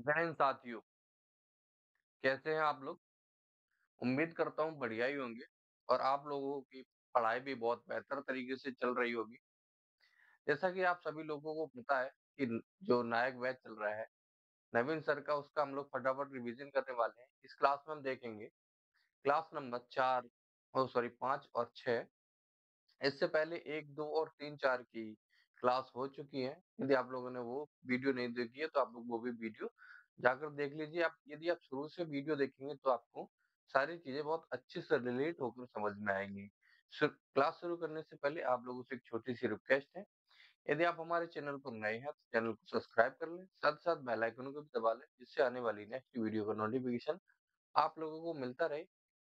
जय हिंद साथियों, कैसे हैं आप लोग? उम्मीद करता हूँ बढ़िया ही होंगे और आप लोगों की पढ़ाई भी बहुत बेहतर तरीके से चल रही होगी। जैसा कि आप सभी लोगों को पता है कि जो नायक बैच चल रहा है, नवीन सर का उसका हम लोग फटाफट रिवीजन करने वाले हैं। इस क्लास में हम देखेंगे क्लास नंबर 4 ओह सॉरी 5 और 6। इससे पहले 1, 2 और 3, 4 की क्लास हो चुकी है। यदि आप लोगों ने वो वीडियो नहीं देखी है तो आप लोग वो भी वीडियो जाकर देख लीजिए। आप यदि आप शुरू से वीडियो देखेंगे तो आपको सारी चीज़ें बहुत अच्छे से रिलेट होकर समझ में आएँगी। क्लास शुरू करने से पहले आप लोगों से एक छोटी-सी रिक्वेस्ट है, यदि आप हमारे चैनल पर नए हैं तो चैनल को सब्सक्राइब कर लें, साथ-साथ बेल आइकन को भी दबा लें, जिससे आने वाली नेक्स्ट वीडियो का नोटिफिकेशन आप लोगों को मिलता रहे।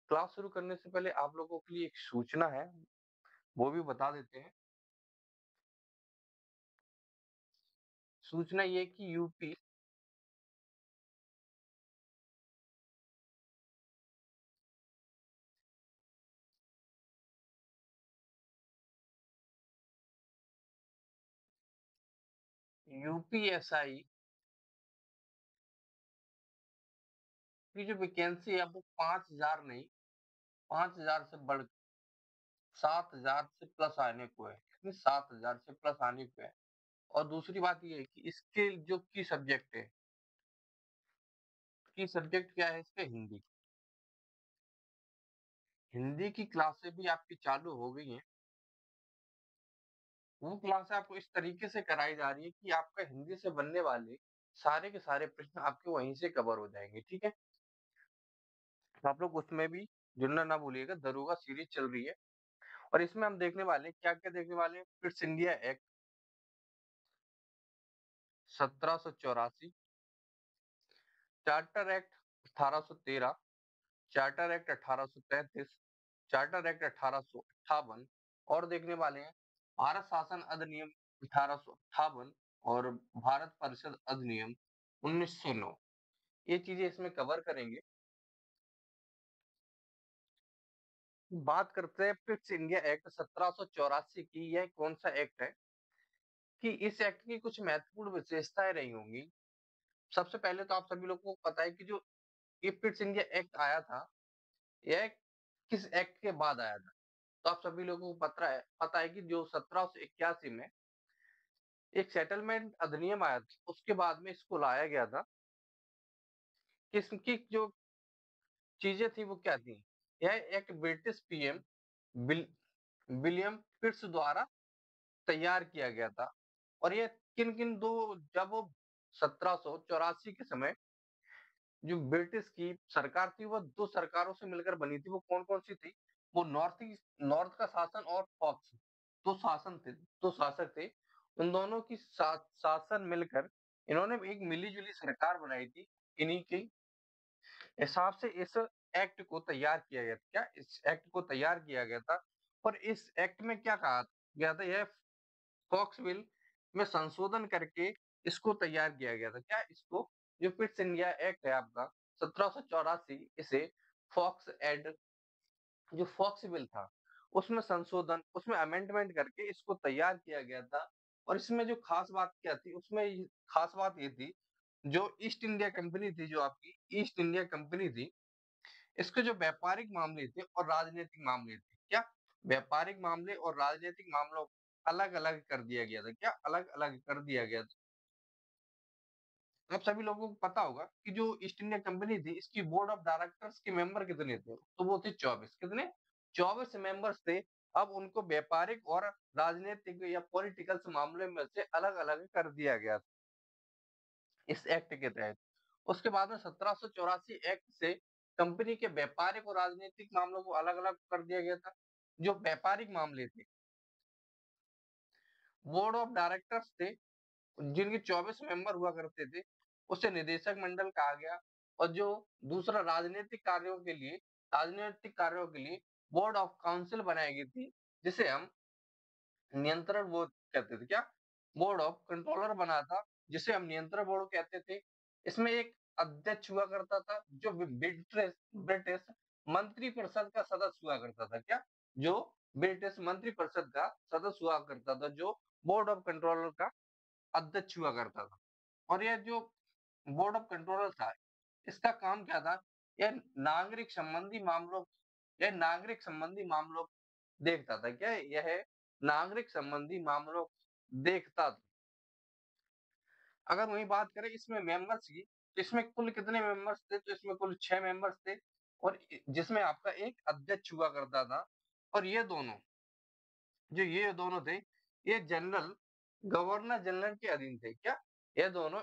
क्लास शुरू करने से पहले आप लोगों के लिए एक सूचना है, वो भी बता देते हैं। सूचना ये कि यूपीएसआई की जो वैकेंसी है वो 5,000 नहीं, 5,000 से बढ़ 7,000 से प्लस आने को है। कितनी 7,000 से प्लस आने को है। और दूसरी बात ये है कि इसके जो की सब्जेक्ट है, की सब्जेक्ट क्या है इसके? हिंदी। हिंदी की क्लासें भी आपकी चालू हो गई हैं। वो क्लास आपको इस तरीके से कराई जा रही है कि आपका हिंदी से बनने वाले सारे के सारे प्रश्न आपके वहीं से कवर हो जाएँगे, ठीक है? तो आप लोग उसमें भी जुड़ना ना भूलिएगा, दरोगा सीरीज़ चल रही है और इसमें हम देखने वाले हैं, क्या-क्या देखने वाले हैं? Fits India act 1784, charter act 1813, charter act 1833, charter act 1858 और देखने वाले हैं भारत शासन अधिनियम 1858 और भारत परिषद अधिनियम 1909। ये चीजें इसमें कवर करेंगे। बात करते हैं फिट्स इंडिया एक्ट 1784 की। यह कौन सा एक्ट है कि इस एक्ट की कुछ महत्वपूर्ण विशेषताएं रही होंगी। सबसे पहले तो आप सभी लोगों को पता है कि जो ये फिट्स इंडिया एक्ट आया था, यह किस एक्ट के बाद आया था? तो आप सभी लोगों को पता है कि जो 1781 में एक सेटलमेंट अधिनियम आया था, उसके बाद में इसको लाया गया था। इसकी जो चीजें थी वो क्या थी? यह एक ब्रिटिश पीएम विल, विलियम पिट्स द्वारा तैयार किया गया था और ये किन-किन दो जब वो 1784 के समय जो ब्रिटिश की सरकार थी वो 2 सरकारों से मिलकर बनी थी। वो कौन-कौन सी थी? वो नॉर्थ का शासन और फॉक्स 2 शासन थे, 2 शासक थे। उन दोनों की शासन मिलकर इन्होंने एक मिली-जुली सरकार बनाई थी। इन्हीं के हिसाब से इस एक्ट को तैयार किया गया था। क्या इस एक्ट को तैयार किया गया था और इस एक्ट में क्या कहा गया था? यह फॉक्स विल में संशोधन करके इसको तैयार किया गया था। क्या इसको जो फिट्स इंडिया एक्ट है आपका 1784, इसे फॉक्स एड जो फॉक्स बिल था उसमें संशोधन, उसमें अमेंडमेंट करके इसको तैयार किया गया था। और इसमें जो खास बात क्या थी, उसमें खास बात ये थी, जो ईस्ट इंडिया कंपनी थी, जो आपकी ईस्ट इंडिया कंपनी थी, इसके जो व्यापारिक मामले थे और राजनीतिक मामले थे, क्या व्यापारिक मामले और राजनीतिक मामलों को अलग अलग कर दिया गया था? क्या अलग अलग कर दिया गया था? आप सभी लोगों को पता होगा कि जो ईस्ट इंडिया कंपनी थी, इसकी बोर्ड ऑफ डायरेक्टर्स के मेंबर कितने थे? तो वो थे 24। कितने? 24 मेंबर्स थे। अब उनको व्यापारिक और राजनीतिक या पॉलिटिकल्स मामले में से अलग अलग कर दिया गया इस एक्ट के तहत। उसके बाद में 1784 एक्ट से कंपनी के व्यापारिक और राजनीतिक मामलों को अलग अलग कर दिया गया था। जो व्यापारिक मामले थे, बोर्ड ऑफ डायरेक्टर्स थे, जिनके 24 मेंबर हुआ करते थे, उसे निदेशक मंडल कहा गया। और जो दूसरा राजनीतिक कार्यों के लिए बोर्ड ऑफ काउंसिल बनाई गई थी, जिसे हम नियंत्रण बोर्ड कहते थे। क्या? बोर्ड ऑफ कंट्रोलर बना था, जिसे हम नियंत्रण बोर्ड कहते थे। इसमें एक अध्यक्ष हुआ करता था, जो ब्रिटिश मंत्री परिषद का सदस्य हुआ करता था। क्या? जो ब्रिटिश मंत्री परिषद का सदस्य हुआ करता था, जो बोर्ड ऑफ कंट्रोलर का अध्यक्ष हुआ करता था। और यह जो बोर्ड ऑफ कंट्रोलर था, इसका काम क्या था? यह नागरिक संबंधी मामलों यह नागरिक संबंधी मामलों देखता था। क्या यह नागरिक संबंधी मामलों देखता था? अगर वही बात करें इसमें मेंबर्स की, तो इसमें कुल कितने मेंबर्स थे? तो इसमें कुल 6 मेंबर्स थे, और जिसमें आपका एक अध्यक्ष हुआ करता था। और ये दोनों थे, ये जनरल गवर्नर जनरल के अधीन थे। क्या ये दोनों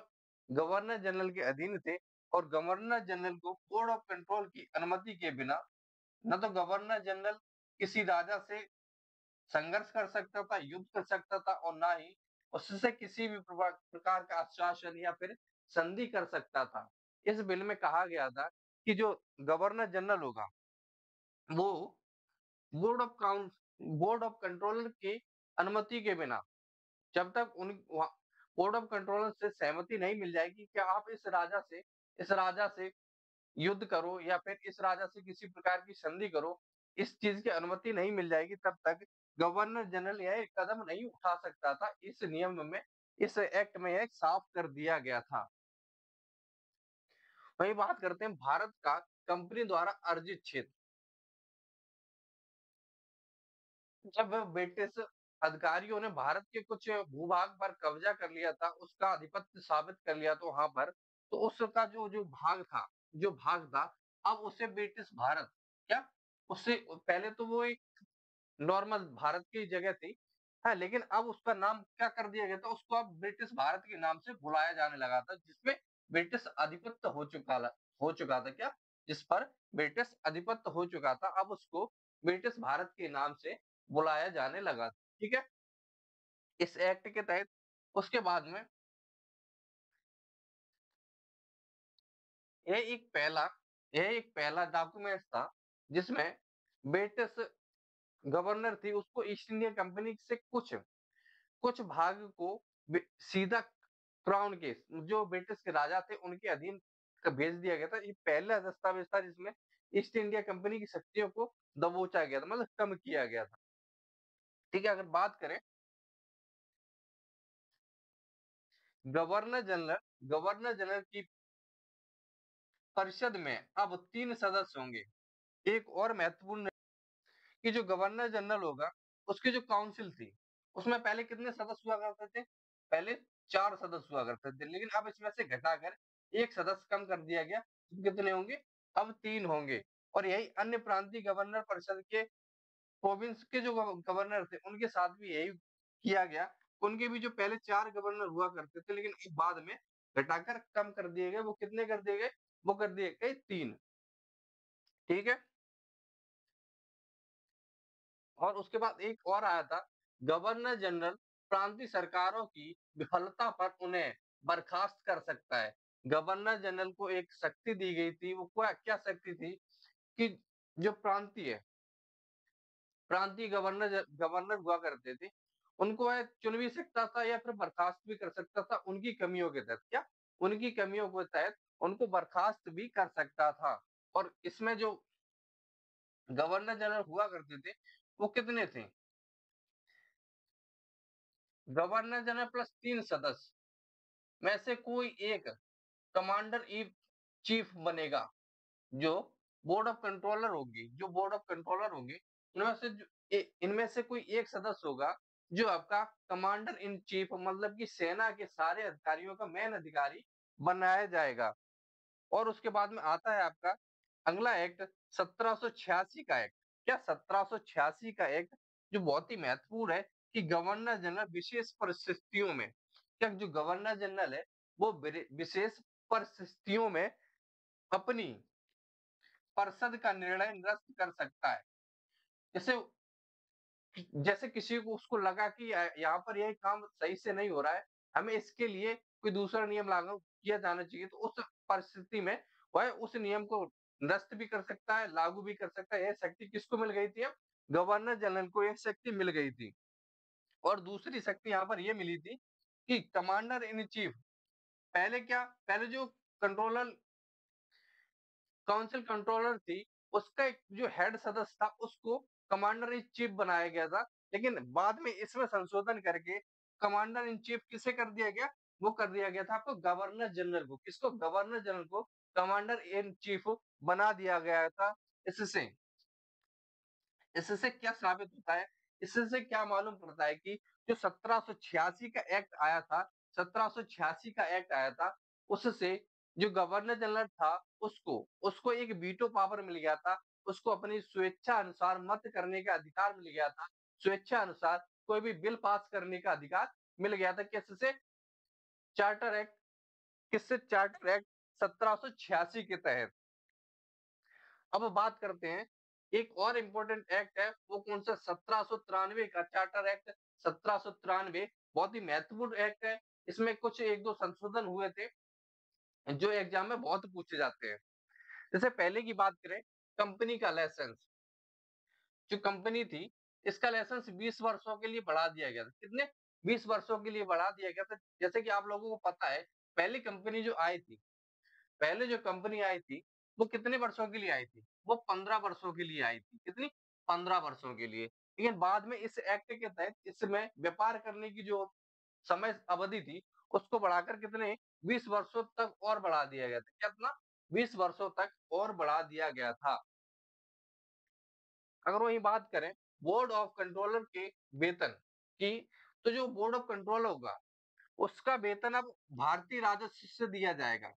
गवर्नर जनरल के अधीन थे? और गवर्नर जनरल को बोर्ड ऑफ कंट्रोल की अनुमति के बिना न तो गवर्नर जनरल किसी राजा से संघर्ष कर सकता था, युद्ध कर सकता था, और ना ही उससे किसी भी प्रकार का आश्वासन या फिर संधि कर सकता था। इस बिल में कहा गया था कि जो गवर्नर जनरल होगा, वो board of council board of controller की अनुमति के बिना, जब तक बोर्ड ऑफ कंट्रोलर से सहमति नहीं मिल जाएगी कि आप इस राजा से युद्ध करो या फिर इस राजा से किसी प्रकार की संधि करो, इस चीज की अनुमति नहीं मिल जाएगी, तब तक गवर्नर जनरल यह कदम नहीं उठा सकता था। इस नियम में, इस एक्ट में यह साफ कर दिया गया था। वही बात करते हैं भारत का कंपनी द्वारा अर्जित क्षेत्र। जब ब्रिटिश अधिकारियों ने भारत के कुछ भूभाग पर कब्जा कर लिया था, उसका आधिपत्य साबित कर लिया था वहां पर, तो उसका जो भाग था, अब उसे ब्रिटिश भारत, क्या उससे पहले तो वो एक नॉर्मल भारत की जगह थी, हाँ, लेकिन अब उसका नाम क्या कर दिया गया था? उसको अब ब्रिटिश भारत के नाम से बुलाया जाने लगा था, जिसमें ब्रिटिश आधिपत्य हो चुका था। क्या जिस पर ब्रिटिश आधिपत्य हो चुका था, अब उसको ब्रिटिश भारत के नाम से बुलाया जाने लगा। ठीक है, इस एक्ट के तहत उसके बाद में यह एक पहला यह एक पहला डॉक्यूमेंट था जिसमें ब्रिटिश गवर्नर थी, उसको ईस्ट इंडिया कंपनी से कुछ कुछ भाग को सीधा क्राउन के, जो ब्रिटिश के राजा थे, उनके अधीन भेज दिया गया था। ये पहला दस्तावेज था जिसमें ईस्ट इंडिया कंपनी की शक्तियों को दबोचा गया था, मतलब कम किया गया था। ठीक है, अगर बात करें गवर्नर जनरल की परिषद में अब 3 सदस्य होंगे। एक और महत्वपूर्ण कि जो गवर्नर जनरल होगा, उसकी जो काउंसिल थी, उसमें पहले कितने सदस्य हुआ करते थे? पहले 4 सदस्य हुआ करते थे, लेकिन अब इसमें से घटाकर एक सदस्य कम कर दिया गया। तो कितने होंगे? अब 3 होंगे। और यही अन्य प्रांतीय गवर्नर परिषद के प्रोविंस के जो गवर्नर थे, उनके साथ भी यही किया गया। उनके भी जो पहले 4 गवर्नर हुआ करते थे, लेकिन एक बाद में घटाकर कम कर दिए गए। वो कितने कर दिए गए? वो कर दिए गए 3। ठीक है, और उसके बाद एक और आया था, गवर्नर जनरल प्रांतीय सरकारों की विफलता पर उन्हें बर्खास्त कर सकता है। गवर्नर जनरल को एक शक्ति दी गई थी, वो क्या क्या शक्ति थी? कि जो प्रांतीय गवर्नर हुआ करते थे, उनको वह चुन भी सकता था या फिर बर्खास्त भी कर सकता था, उनकी कमियों के तहत। क्या उनकी कमियों के तहत उनको बर्खास्त भी कर सकता था। और इसमें जो गवर्नर जनरल हुआ करते थे, वो कितने थे? गवर्नर जनरल प्लस 3 सदस्य में से कोई एक कमांडर इन चीफ बनेगा। जो बोर्ड ऑफ कंट्रोलर होंगे, इनमें से कोई एक सदस्य होगा जो आपका कमांडर इन चीफ, मतलब कि सेना के सारे अधिकारियों का मेन अधिकारी बनाया जाएगा। और उसके बाद में आता है आपका अगला एक्ट, 1786 का एक्ट। क्या 1786 का एक्ट जो बहुत ही महत्वपूर्ण है, कि गवर्नर जनरल विशेष परिस्थितियों में, क्या जो गवर्नर जनरल है, वो विशेष परिस्थितियों में अपनी परिषद का निर्णय निरस्त कर सकता है। जैसे जैसे किसी को उसको लगा कि यहाँ पर यह काम सही से नहीं हो रहा है, हमें इसके लिए कोई दूसरा नियम लागू किया जाना चाहिए, तो उस परिस्थिति में वह उस नियम को निरस्त भी कर सकता है, लागू भी कर सकता है। यह शक्ति किसको मिल गई थी? अब गवर्नर जनरल को एक शक्ति मिल गई थी। और दूसरी शक्ति यहाँ पर यह मिली थी कि कमांडर इन चीफ, पहले जो कंट्रोलर काउंसिल कंट्रोलर थी, उसका एक जो हेड सदस्य था, उसको कमांडर इन चीफ बनाया गया था। लेकिन बाद में इसमें संशोधन करके कमांडर इन चीफ किसे कर दिया गया? वो कर दिया गया था आपको गवर्नर जनरल को। किसको? गवर्नर जनरल को कमांडर इन चीफ बना दिया गया था। इससे इससे क्या साबित होता है? इससे क्या मालूम पड़ता है कि जो 1786 का एक्ट आया था, 1786 का एक्ट आया था, उससे जो गवर्नर जनरल था उसको उसको एक वीटो पावर मिल गया था। उसको अपनी स्वेच्छा अनुसार मत करने का अधिकार मिल गया था। स्वेच्छा अनुसार कोई भी बिल पास करने का अधिकार मिल गया था। किससे? Charter act. किससे? चार्टर एक्ट 1786 के तहत। अब बात करते हैं, एक और इम्पोर्टेंट एक्ट है, वो कौन सा? 1793 का चार्टर एक्ट। 1793 बहुत ही महत्वपूर्ण एक्ट है। इसमें कुछ एक दो संशोधन हुए थे जो एग्जाम में बहुत पूछे जाते हैं। जैसे पहले की बात करें, कंपनी का लाइसेंस। जो कंपनी थी, इसका लाइसेंस 20 वर्षों के लिए बढ़ा दिया गया था। कितने? 20 वर्षों के लिए बढ़ा दिया गया था। जैसे कि आप लोगों को पता है, पहली कंपनी जो आई थी, पहले जो कंपनी आई थी, वो कितने वर्षों के लिए आई थी? वो 15 वर्षों के लिए आई थी। कितनी? 15 वर्षों के लिए। लेकिन बाद में इस एक्ट के तहत इसमें व्यापार करने की जो समय अवधि थी, उसको बढ़ाकर कितने? 20 वर्षों तक और बढ़ा दिया गया था। कितना? 20 वर्षों तक और बढ़ा दिया गया था। अगर वही बात करें बोर्ड ऑफ कंट्रोलर के वेतन की, तो जो बोर्ड ऑफ कंट्रोल होगा, उसका वेतन अब भारतीय राजस्व से दिया जाएगा।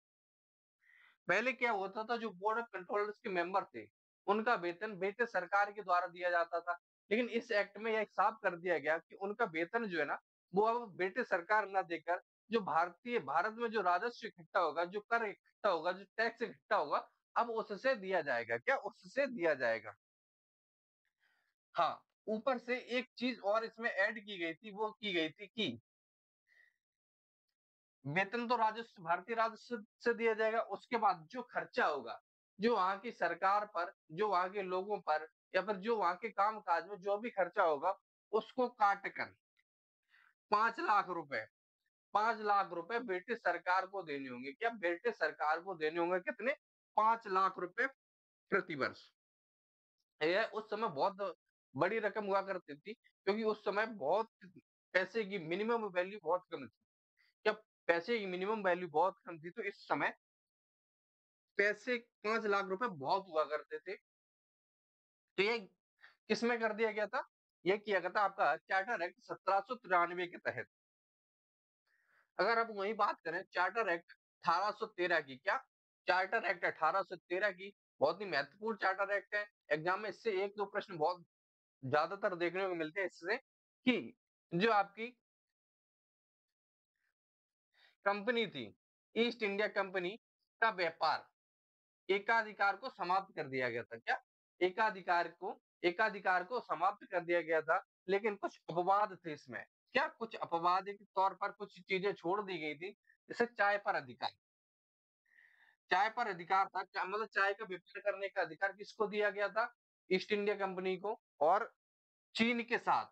पहले क्या होता था, जो बोर्ड ऑफ कंट्रोलर्स के मेंबर थे, उनका वेतन ब्रिटिश सरकार के द्वारा दिया जाता था। लेकिन इस एक्ट में यह साफ कर दिया गया कि उनका वेतन जो है ना, वो अब ब्रिटिश सरकार ना देकर जो भारत में जो राजस्व इकट्ठा होगा, जो कर इकट्ठा होगा, जो टैक्स इकट्ठा होगा, अब उससे दिया जाएगा। क्या? उससे दिया जाएगा। हाँ, ऊपर से एक चीज और इसमें ऐड की गई थी, वो की गई थी कि वेतन तो राजस्व, भारतीय राजस्व से दिया जाएगा। उसके बाद जो खर्चा होगा, जो वहां की सरकार पर, जो वहां के लोगों पर, या फिर जो वहां के काम काज में जो भी खर्चा होगा, उसको काट कर 5 लाख रुपए, 5 लाख रुपए ब्रिटिश सरकार को देने होंगे। क्या? ब्रिटिश सरकार को देने होंगे। कितने? 5 लाख रुपए प्रति वर्ष। यह उस समय बहुत बड़ी रकम हुआ करती थी, क्योंकि उस समय बहुत पैसे की मिनिमम वैल्यू बहुत कम थी। जब पैसे की मिनिमम वैल्यू बहुत कम थी, तो इस समय पैसे 5 लाख रुपए बहुत हुआ करते थे। तो ये किसमें कर दिया गया था? ये किया गया था आपका चार्टर एक्ट 1793 के तहत। अगर आप वही बात करें चार्टर एक्ट 1813 की, क्या? चार्टर एक्ट 1813 की बहुत ही महत्वपूर्ण चार्टर एक्ट है। एग्जाम में इससे एक दो प्रश्न बहुत ज्यादातर देखने को मिलते हैं इससे, कि जो आपकी कंपनी थी, ईस्ट इंडिया कंपनी का व्यापार, एकाधिकार को समाप्त कर दिया गया था। क्या? एकाधिकार को समाप्त कर दिया गया था। लेकिन कुछ अपवाद थे इसमें। क्या? कुछ अपवाद के तौर पर कुछ चीजें छोड़ दी गई थी। जैसे चाय पर अधिकार। चाय पर अधिकार था, मतलब चाय का व्यापार करने का अधिकार किसको दिया गया था? ईस्ट इंडिया कंपनी को। और चीन के साथ,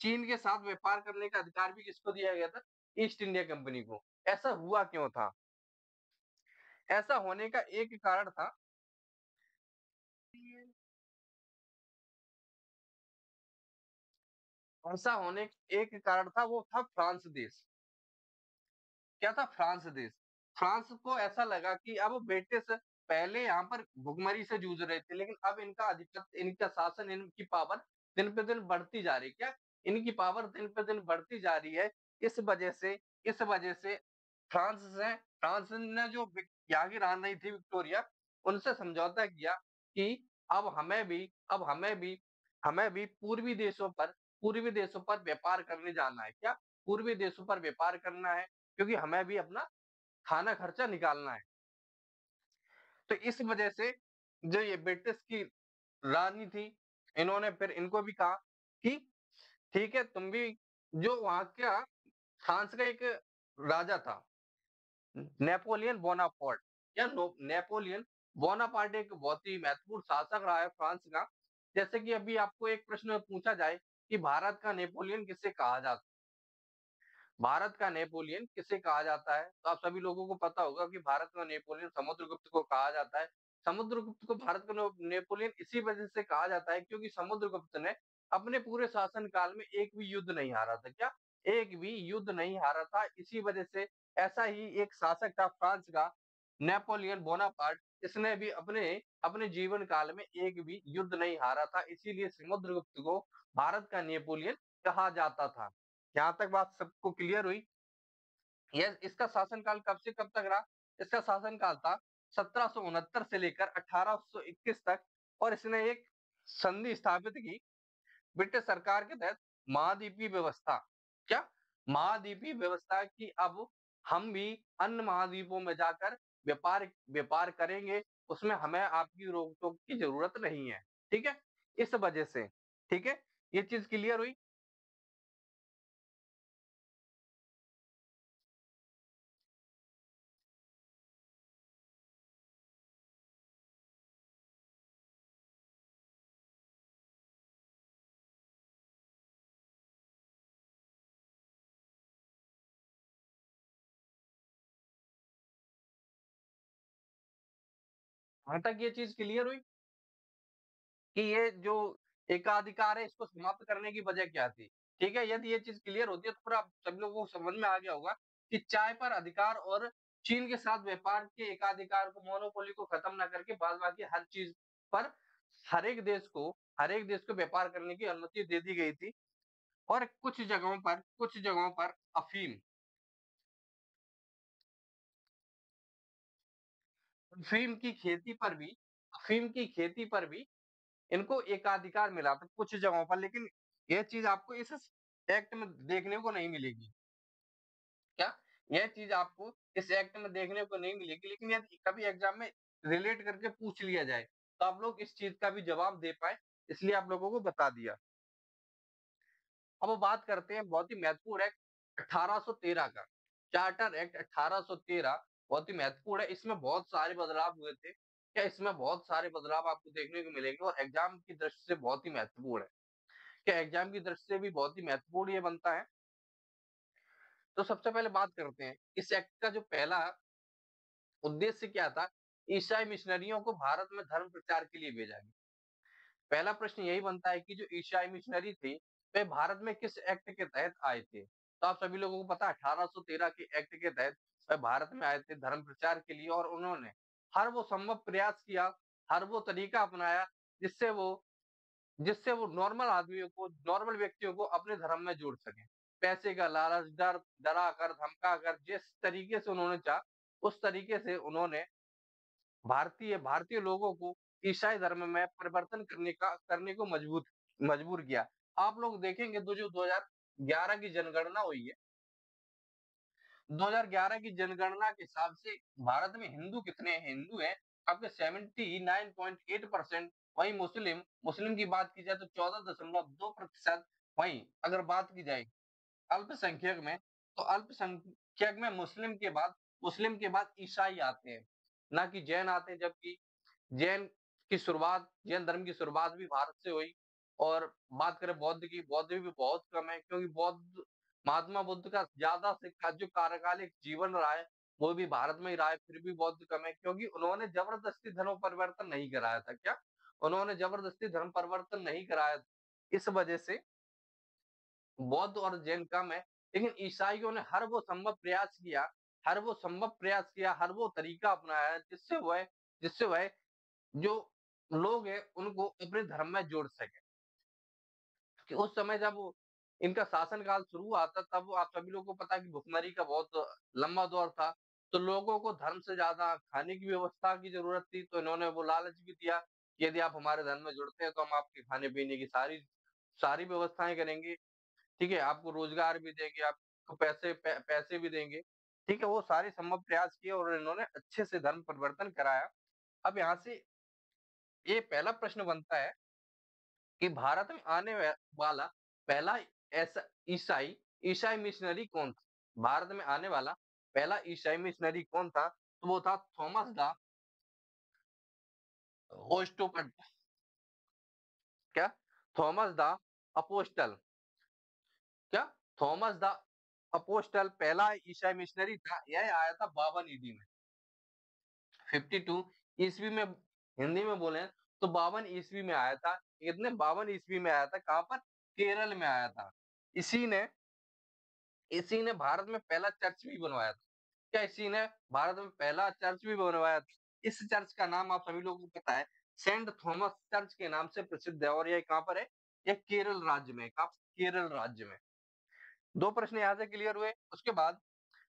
चीन के साथ व्यापार करने का अधिकार भी किसको दिया गया था? ईस्ट इंडिया कंपनी को। ऐसा हुआ क्यों था? ऐसा होने का एक कारण था, ऐसा होने का एक कारण था, वो था फ्रांस देश। क्या था? फ्रांस देश। फ्रांस को ऐसा लगा कि अब ब्रिटिश पहले यहाँ पर भुखमरी से जूझ रहे थे, लेकिन अब इनका अधिपत्य, इनका शासन, इनकी पावर दिन पे दिन बढ़ती जा रही है। क्या? इनकी पावर दिन पे दिन बढ़ती जा रही है। इस वजह से, इस वजह से फ्रांस ने जो यहाँ की रानी थी विक्टोरिया, उनसे समझौता किया कि अब हमें भी, अब हमें भी पूर्वी देशों पर व्यापार करने जाना है। क्या? पूर्वी देशों पर व्यापार करना है, क्योंकि हमें भी अपना खाना खर्चा निकालना है। तो इस वजह से जो ये ब्रिटिश की रानी थी, इन्होंने फिर इनको भी कहा कि ठीक है, तुम भी, जो वहां का फ्रांस का एक राजा था, नेपोलियन बोनापार्ट, नेपोलियन बोनापार्ट एक बहुत ही महत्वपूर्ण शासक रहा है फ्रांस का। जैसे कि अभी आपको एक प्रश्न पूछा जाए कि भारत का नेपोलियन किसे कहा जाता है, भारत का नेपोलियन किसे कहा जाता है, तो आप सभी लोगों को पता होगा कि भारत का नेपोलियन समुद्रगुप्त को कहा जाता है। समुद्रगुप्त को भारत का नेपोलियन इसी वजह से कहा जाता है क्योंकि समुद्रगुप्त ने अपने पूरे शासन काल में एक भी युद्ध नहीं हारा था। क्या? एक भी युद्ध नहीं हारा था। इसी वजह से ऐसा ही एक शासक था फ्रांस का, नेपोलियन बोनापार्ट, इसने भी अपने अपने जीवन काल में एक भी युद्ध नहीं हारा था, इसीलिए समुद्रगुप्त को भारत का नेपोलियन कहा जाता था। यहाँ तक बात सबको क्लियर हुई? यह इसका शासनकाल कब से कब तक रहा? इसका शासनकाल था 1769 से लेकर 1821 तक, और इसने एक संधि स्थापित की ब्रिटिश सरकार के तहत, महाद्वीपीय व्यवस्था। क्या? महाद्वीपीय व्यवस्था की अब हम भी अन्य महाद्वीपों में जाकर व्यापार व्यापार करेंगे, उसमें हमें आपकी रोक टोक की जरूरत नहीं है। ठीक है, इस वजह से। ठीक है, ये चीज क्लियर हुई? वहां तक ये चीज क्लियर हुई कि ये जो एकाधिकार है इसको समाप्त करने की वजह क्या थी? ठीक है, यदि ये चीज क्लियर होती है तो फिर आप सभी लोगों को समझ में आ गया होगा कि चाय पर अधिकार और चीन के साथ व्यापार के एकाधिकार को, मोनोपोली को खत्म ना करके बाद बाकी हर चीज पर हर एक देश को व्यापार करने की अनुमति दे दी गई थी। और कुछ जगहों पर अफीम अफीम की खेती पर भी अफीम की खेती पर भी इनको एकाधिकार मिला था कुछ जगहों पर, लेकिन यह चीज आपको इस एक्ट में देखने को नहीं मिलेगी। क्या? यह चीज आपको इस एक्ट में देखने को नहीं मिलेगी, लेकिन यदि कभी एग्जाम में रिलेट करके पूछ लिया जाए तो आप लोग इस चीज का भी जवाब दे पाए, इसलिए आप लोगों को बता दिया। अब बात करते हैं बहुत ही महत्वपूर्ण एक्ट 1813 का, चार्टर एक्ट 1813 बहुत ही महत्वपूर्ण है। इसमें बहुत सारे बदलाव हुए थे। क्या? इसमें बहुत सारे बदलाव आपको देखने को मिलेंगे और एग्जाम की दृष्टि से बहुत ही महत्वपूर्ण है। क्या? एग्जाम की दृष्टि से भी बहुत ही महत्वपूर्ण ये बनता है। तो सबसे पहले बात करते हैं इस एक्ट का जो पहला उद्देश्य क्या था। ईसाई मिशनरियों को भारत में धर्म प्रचार के लिए भेजा गया। पहला प्रश्न यही बनता है कि जो ईसाई मिशनरी थे वे भारत में किस एक्ट के तहत आए थे? तो आप सभी लोगों को पता है 1813 के एक्ट के तहत वे भारत में आए थे धर्म प्रचार के लिए, और उन्होंने हर वो संभव प्रयास किया, हर वो तरीका अपनाया जिससे वो जिससे वो नॉर्मल व्यक्तियों को अपने धर्म में जोड़ सके। पैसे का लालच, डरा कर, धमका कर, जिस तरीके से उन्होंने चाहा उस तरीके से उन्होंने भारतीय लोगों को ईसाई धर्म में परिवर्तन करने को मजबूर किया। आप लोग देखेंगे जो 2011 की जनगणना हुई है, 2011 की जनगणना के हिसाब से भारत में हिंदू कितने हैं? हिंदू हैं आपके 79.8%। वहीं मुस्लिम मुस्लिम की बात की जाए तो 14.2%। वहीं अगर बात की जाए अल्पसंख्यक में, तो अल्पसंख्यक में मुस्लिम के बाद ईसाई आते हैं, ना कि जैन आते हैं। जबकि जैन जैन धर्म की शुरुआत भी भारत से हुई। और बात करें बौद्ध भी बहुत कम है, क्योंकि बौद्ध महात्मा बुद्ध का ज्यादा से जो कार्यकालिक जीवन रहा है वो भी भारत में ही रहा है, फिर भी बौद्ध कम है, क्योंकि उन्होंने जबरदस्ती धर्म परिवर्तन नहीं कराया था। क्या? उन्होंने जबरदस्ती धर्म परिवर्तन नहीं कराया, इस वजह से बौद्ध और जैन कम है। लेकिन ईसाइयों ने हर वो संभव प्रयास किया, हर वो तरीका अपनाया जिससे वह जो लोग हैं उनको अपने धर्म में जोड़ सके। कि उस समय जब इनका शासनकाल शुरू हुआ था तब आप सभी लोगों को पता है कि भुखमरी का बहुत लंबा दौर था। तो लोगों को धर्म से ज्यादा खाने की व्यवस्था की जरूरत थी, तो इन्होंने वो लालच भी दिया कि यदि आप हमारे धर्म में जुड़ते हैं तो हम आपके खाने पीने की सारी सारी व्यवस्थाएं करेंगे। ठीक है, आपको रोजगार भी देंगे, आपको पैसे भी देंगे। ठीक है, वो सारे संभव प्रयास किए और इन्होंने अच्छे से धर्म परिवर्तन कराया। अब यहाँ से ये पहला प्रश्न बनता है कि भारत में वाला पहला ऐसा ईसाई ईसाई मिशनरी कौन था? भारत में आने वाला पहला ईसाई मिशनरी कौन था? तो वो था थॉमस द ओस्टोपट क्या? Thomas the apostle. क्या? थॉमस द अपोस्टल पहला ईसाई मिशनरी था। यह आया था 52 ईस्वी में, 52 ईस्वी में। हिंदी में बोले तो 52 ईस्वी में आया था। कितने? 52 ईस्वी में आया था। कहां पर? केरल में आया था। इसी ने इसी ने भारत में पहला चर्च भी बनवाया था। क्या इसी ने भारत में पहला चर्च भी बनवाया था? इस चर्च का नाम आप सभी लोगों को पता है, सेंट थॉमस चर्च के नाम से प्रसिद्ध है, और ये कहाँ पर है? ये केरल राज्य में है। कहाँ? केरल राज्य में। 2 प्रश्न यहाँ से क्लियर हुए। उसके बाद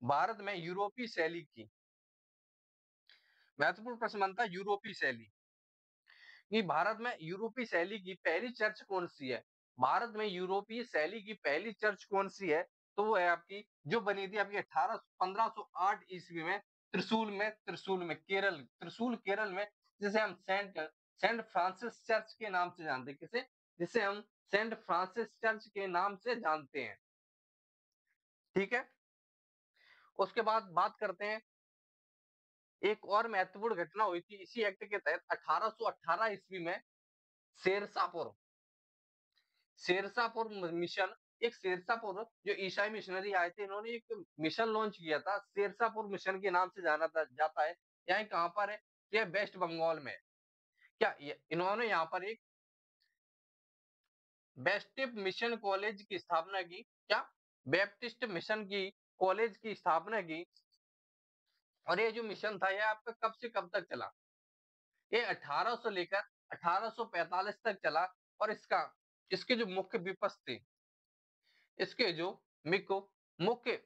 भारत में यूरोपीय शैली की महत्वपूर्ण प्रश्न बनता है, यूरोपीय शैली कि भारत में यूरोपीय शैली की पहली चर्च कौन सी है? भारत में यूरोपीय शैली की पहली चर्च कौन सी है? तो वो है आपकी, जो बनी थी आपकी 1508 ईस्वी में त्रिशूल में केरल में, जिसे हम सेंट फ्रांसिस चर्च के नाम से जानते हैं। किसे? जिसे हम सेंट फ्रांसिस चर्च के नाम से जानते हैं। ठीक है। उसके बाद बात करते हैं, एक और महत्वपूर्ण घटना हुई थी इसी एक्ट के तहत 1818 ईस्वी में, शेरशाहपुर शेरशाहपुर मिशन। एक शेरशाहपुर, जो ईसाई मिशनरी आए थे, इन्होंने एक मिशन लॉन्च किया था, शेरशाहपुर मिशन के नाम से जाता है। यह कहां पर है? यह वेस्ट बंगाल में। क्या इन्होंने यहाँ पर एक बैप्टिस्ट मिशन कॉलेज की स्थापना की। क्या? बैप्टिस्ट मिशन की कॉलेज की स्थापना की। और ये जो मिशन था, यह आपका कब से कब तक चला? ये 1800 लेकर 1845 तक चला। और इसके जो मुख्य विपक्ष थे, इसके जो मुख्य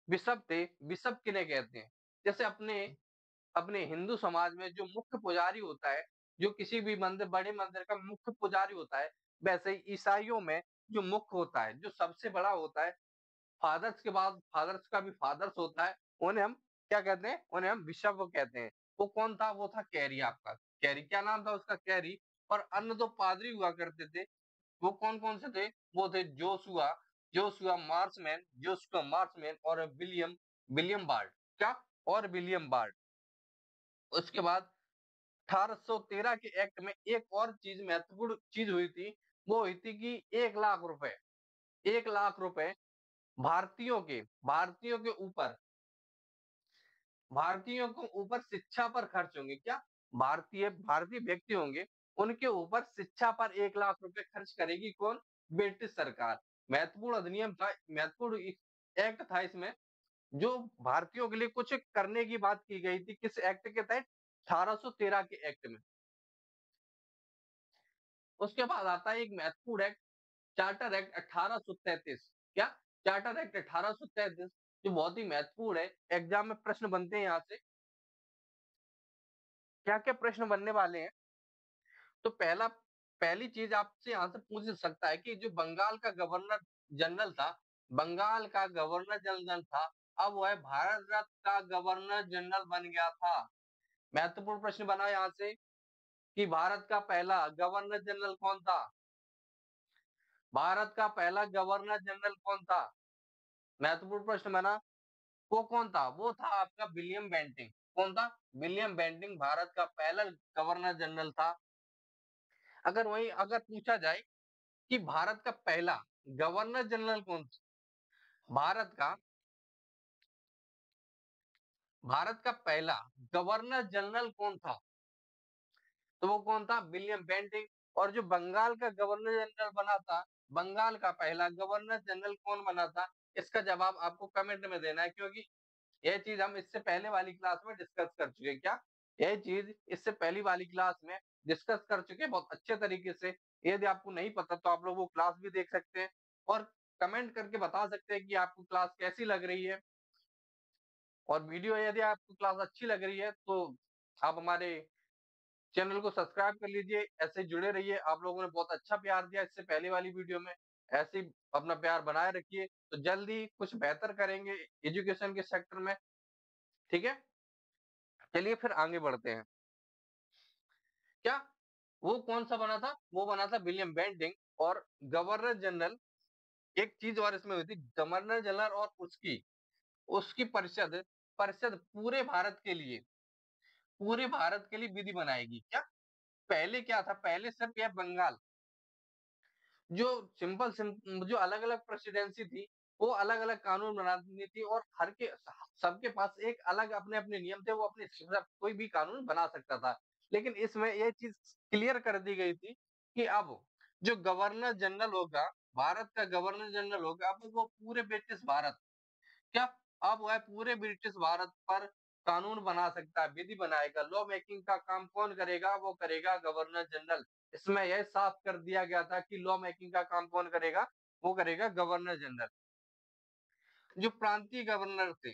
बिशप थे, बिशप किन्हें कहते हैं? जैसे अपने अपने हिंदू समाज में जो मुख्य पुजारी होता है, जो किसी भी मंदिर, बड़े मंदिर का मुख्य पुजारी होता है, वैसे ही ईसाइयों में जो मुख्य होता है, जो सबसे बड़ा होता है, फादर्स के बाद फादर्स का भी फादर्स होता है, उन्हें हम क्या कहते हैं? उन्हें हम बिशप कहते हैं। वो कौन था? वो था कैरी। आपका कैरी, क्या नाम था उसका? कैरी। और अन्य दो पादरी हुआ करते थे, वो कौन कौन से थे? वो थे जोशुआ मार्समैन और विलियम विलियम बार्ड। क्या? और विलियम बार्ड। उसके बाद 1813 के एक्ट में एक और चीज, महत्वपूर्ण चीज हुई थी। वो हुई थी कि 1 लाख रुपए भारतीयों के ऊपर शिक्षा पर खर्च होंगे। क्या? भारतीय भारतीय व्यक्ति होंगे, उनके ऊपर शिक्षा पर 1 लाख रुपए खर्च करेगी कौन? ब्रिटिश सरकार। महत्वपूर्ण अधिनियम था, महत्वपूर्ण एक्ट था इसमें, जो भारतीयों के लिए कुछ करने की बात की गई थी। किस एक्ट के तहत? 1813 के एक्ट में। उसके बाद आता है एक महत्वपूर्ण एक्ट, चार्टर एक्ट 1833। क्या? चार्टर एक्ट 1833, जो बहुत ही महत्वपूर्ण है। एग्जाम में प्रश्न बनते हैं यहाँ से। क्या क्या प्रश्न बनने वाले हैं? तो पहली चीज आपसे यहाँ से पूछ सकता है कि जो बंगाल का गवर्नर जनरल था, बंगाल का गवर्नर जनरल था, अब वह भारत रत्न का गवर्नर जनरल बन गया था। महत्वपूर्ण प्रश्न बना यहाँ से कि भारत का पहला गवर्नर जनरल कौन था? भारत का पहला गवर्नर जनरल कौन था? महत्वपूर्ण प्रश्न बना। वो कौन था? वो था आपका विलियम बेंटिंग। कौन था? विलियम बेंटिंग भारत का पहला गवर्नर जनरल था। अगर पूछा जाए कि भारत का पहला गवर्नर जनरल कौन था, भारत का भारत का पहला गवर्नर जनरल कौन था? तो वो कौन था? William Bentinck. और जो बंगाल का गवर्नर जनरल बना था, बंगाल का पहला गवर्नर जनरल कौन बना था? इसका जवाब आपको कमेंट में देना है, क्योंकि यह चीज हम इससे पहले वाली क्लास में डिस्कस कर चुके हैं। क्या? यह चीज इससे पहली वाली क्लास में डिस्कस कर चुके हैं बहुत अच्छे तरीके से। यदि आपको नहीं पता तो आप लोग वो क्लास भी देख सकते हैं, और कमेंट करके बता सकते हैं कि आपको क्लास कैसी लग रही है। और वीडियो यदि आपको क्लास अच्छी लग रही है तो आप हमारे चैनल को सब्सक्राइब कर लीजिए, ऐसे जुड़े रहिए। आप लोगों ने बहुत अच्छा प्यार दिया इससे पहले वाली वीडियो में, ऐसे ही अपना प्यार बनाए रखिए, तो जल्दी कुछ बेहतर करेंगे एजुकेशन के सेक्टर में। ठीक है, चलिए फिर आगे बढ़ते हैं। क्या? वो कौन सा बना था? वो बना था विलियम बेंटिंग। और गवर्नर जनरल, एक चीज और इसमें हुई थी, गवर्नर जनरल और उसकी उसकी परिषद परिषद पूरे भारत के लिए विधि बनाएगी। क्या? पहले क्या था? पहले सिर्फ यह बंगाल, जो जो अलग अलग प्रेसिडेंसी थी, वो अलग अलग कानून बनाती थी, और हर के सबके पास एक अलग अपने अपने नियम थे, वो अपने कोई भी कानून बना सकता था। लेकिन इसमें यह चीज क्लियर कर दी गई थी कि अब जो गवर्नर जनरल होगा, भारत का गवर्नर जनरल होगा, अब वो पूरे ब्रिटिश भारत क्या अब वह पूरे ब्रिटिश भारत पर कानून बना सकता है, विधि बनाएगा। लॉ मेकिंग का काम कौन करेगा? वो करेगा गवर्नर जनरल। इसमें यह साफ कर दिया गया था कि लॉ मेकिंग का काम कौन करेगा? वो करेगा गवर्नर जनरल। जो प्रांतीय गवर्नर थे,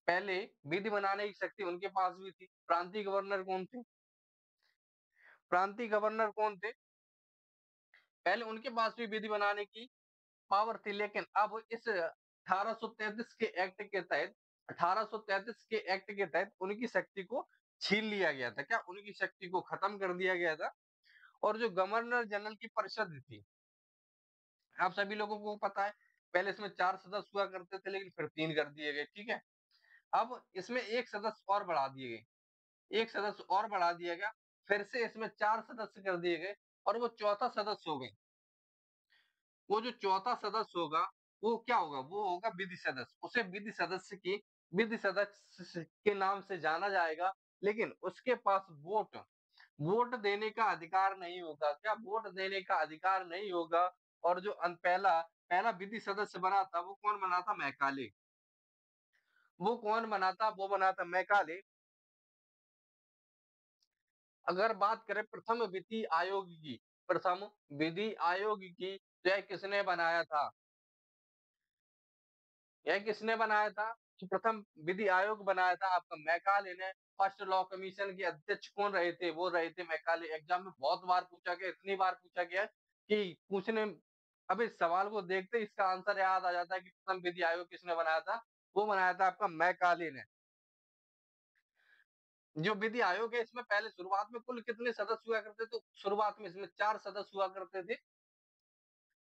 पहले विधि बनाने की शक्ति उनके पास भी थी। प्रांतीय गवर्नर कौन थे? प्रांतीय गवर्नर कौन थे? पहले उनके पास भी विधि बनाने की पावर थी, लेकिन अब इस 1833 के एक्ट के तहत 1833 के एक्ट के तहत उनकी शक्ति को छीन लिया गया था। क्या? उनकी शक्ति को खत्म कर दिया गया था। और जो गवर्नर जनरल की परिषद थी, आप सभी लोगों को पता है, पहले इसमें 4 सदस्य हुआ करते थे, लेकिन फिर 3 कर दिए गए। ठीक है, अब इसमें 1 सदस्य और बढ़ा दिए गए, 1 सदस्य और बढ़ा दिया गया, फिर से इसमें 4 सदस्य कर दिए गए, और वो चौथा सदस्य हो गए। वो जो चौथा सदस्य होगा, वो क्या होगा? वो होगा विधि सदस्य। उसे विधि सदस्य के नाम से जाना जाएगा, लेकिन उसके पास वोट देने का अधिकार नहीं होगा। क्या? वोट देने का अधिकार नहीं होगा। और जो पहला पहला विधि सदस्य बना था, वो कौन बना था? मैकाले। वो कौन बना था? वो बना था मैकाले। अगर बात करें प्रथम विधि आयोग की, प्रथम विधि आयोग की, तो यह किसने बनाया था? यह किसने बनाया था? जो प्रथम विधि आयोग बनाया था आपका मैकाले ने। फर्स्ट लॉ कमीशन के अध्यक्ष कौन रहे थे? वो रहे थे मैकाले। एग्जाम में बहुत बार पूछा गया, इतनी बार पूछा गया है कि पूछने, अब इस सवाल को देखते ही इसका आंसर याद आ जाता है कि प्रथम विधि आयोग किसने बनाया था। वो बनाया था आपका मैकाले ने। जो विधि आयोग है, इसमें पहले शुरुआत में कुल कितने सदस्य हुआ करते? तो शुरुआत में इसमें 4 सदस्य हुआ करते थे।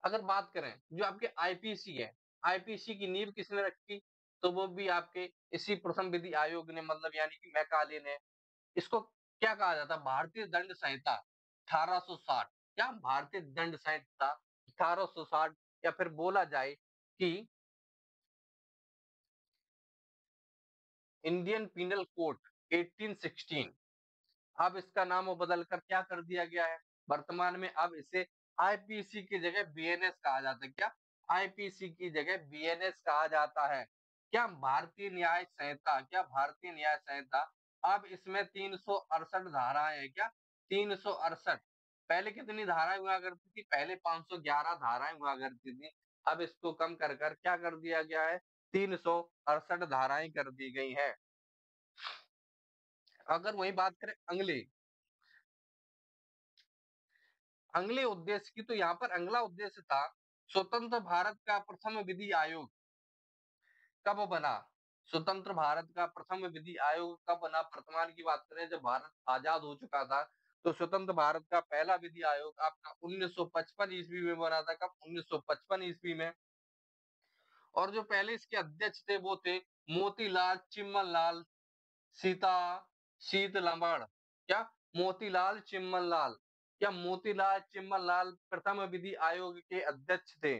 अगर बात करें जो आपके आईपीसी है, आईपीसी की नींव किसने रखी? तो वो भी आपके इसी प्रथम विधि आयोग ने, मतलब यानी कि मैकाले ने। इसको क्या कहा जाता है? भारतीय दंड संहिता 1860। क्या? भारतीय दंड संहिता 1860, या फिर बोला जाए कि इंडियन पिनल कोड 1816। अब इसका नाम बदलकर क्या कर दिया गया है? वर्तमान में अब इसे आईपीसी की जगह बीएनएस कहा जाता है। क्या? आईपीसी की जगह बीएनएस कहा जाता है। क्या? भारतीय न्याय संहिता। क्या? भारतीय न्याय संहिता। अब इसमें 368 धाराएं हैं। क्या? 368। पहले कितनी धाराएं हुआ करती थी? पहले 511 धाराएं हुआ करती थी। अब इसको कम कर कर क्या कर दिया गया है? 368 धाराएं कर दी गई हैं। अगर वही बात करें अगले उद्देश्य की, तो यहाँ पर अगला उद्देश्य था स्वतंत्र भारत का प्रथम विधि आयोग कब बना? स्वतंत्र भारत का प्रथम विधि आयोग कब बना? वर्तमान की बात करें, जब भारत आजाद हो चुका था, तो स्वतंत्र भारत का पहला विधि आयोग आपका 1955 ईस्वी में बना था। कब? 1955 ईस्वी में। और जो पहले इसके अध्यक्ष थे, वो थे मोतीलाल चिम्मनलाल सीता शीतलमण। क्या? मोतीलाल चिम्मनलाल। क्या? मोतीलाल चिम्मनलाल प्रथम विधि आयोग के अध्यक्ष थे।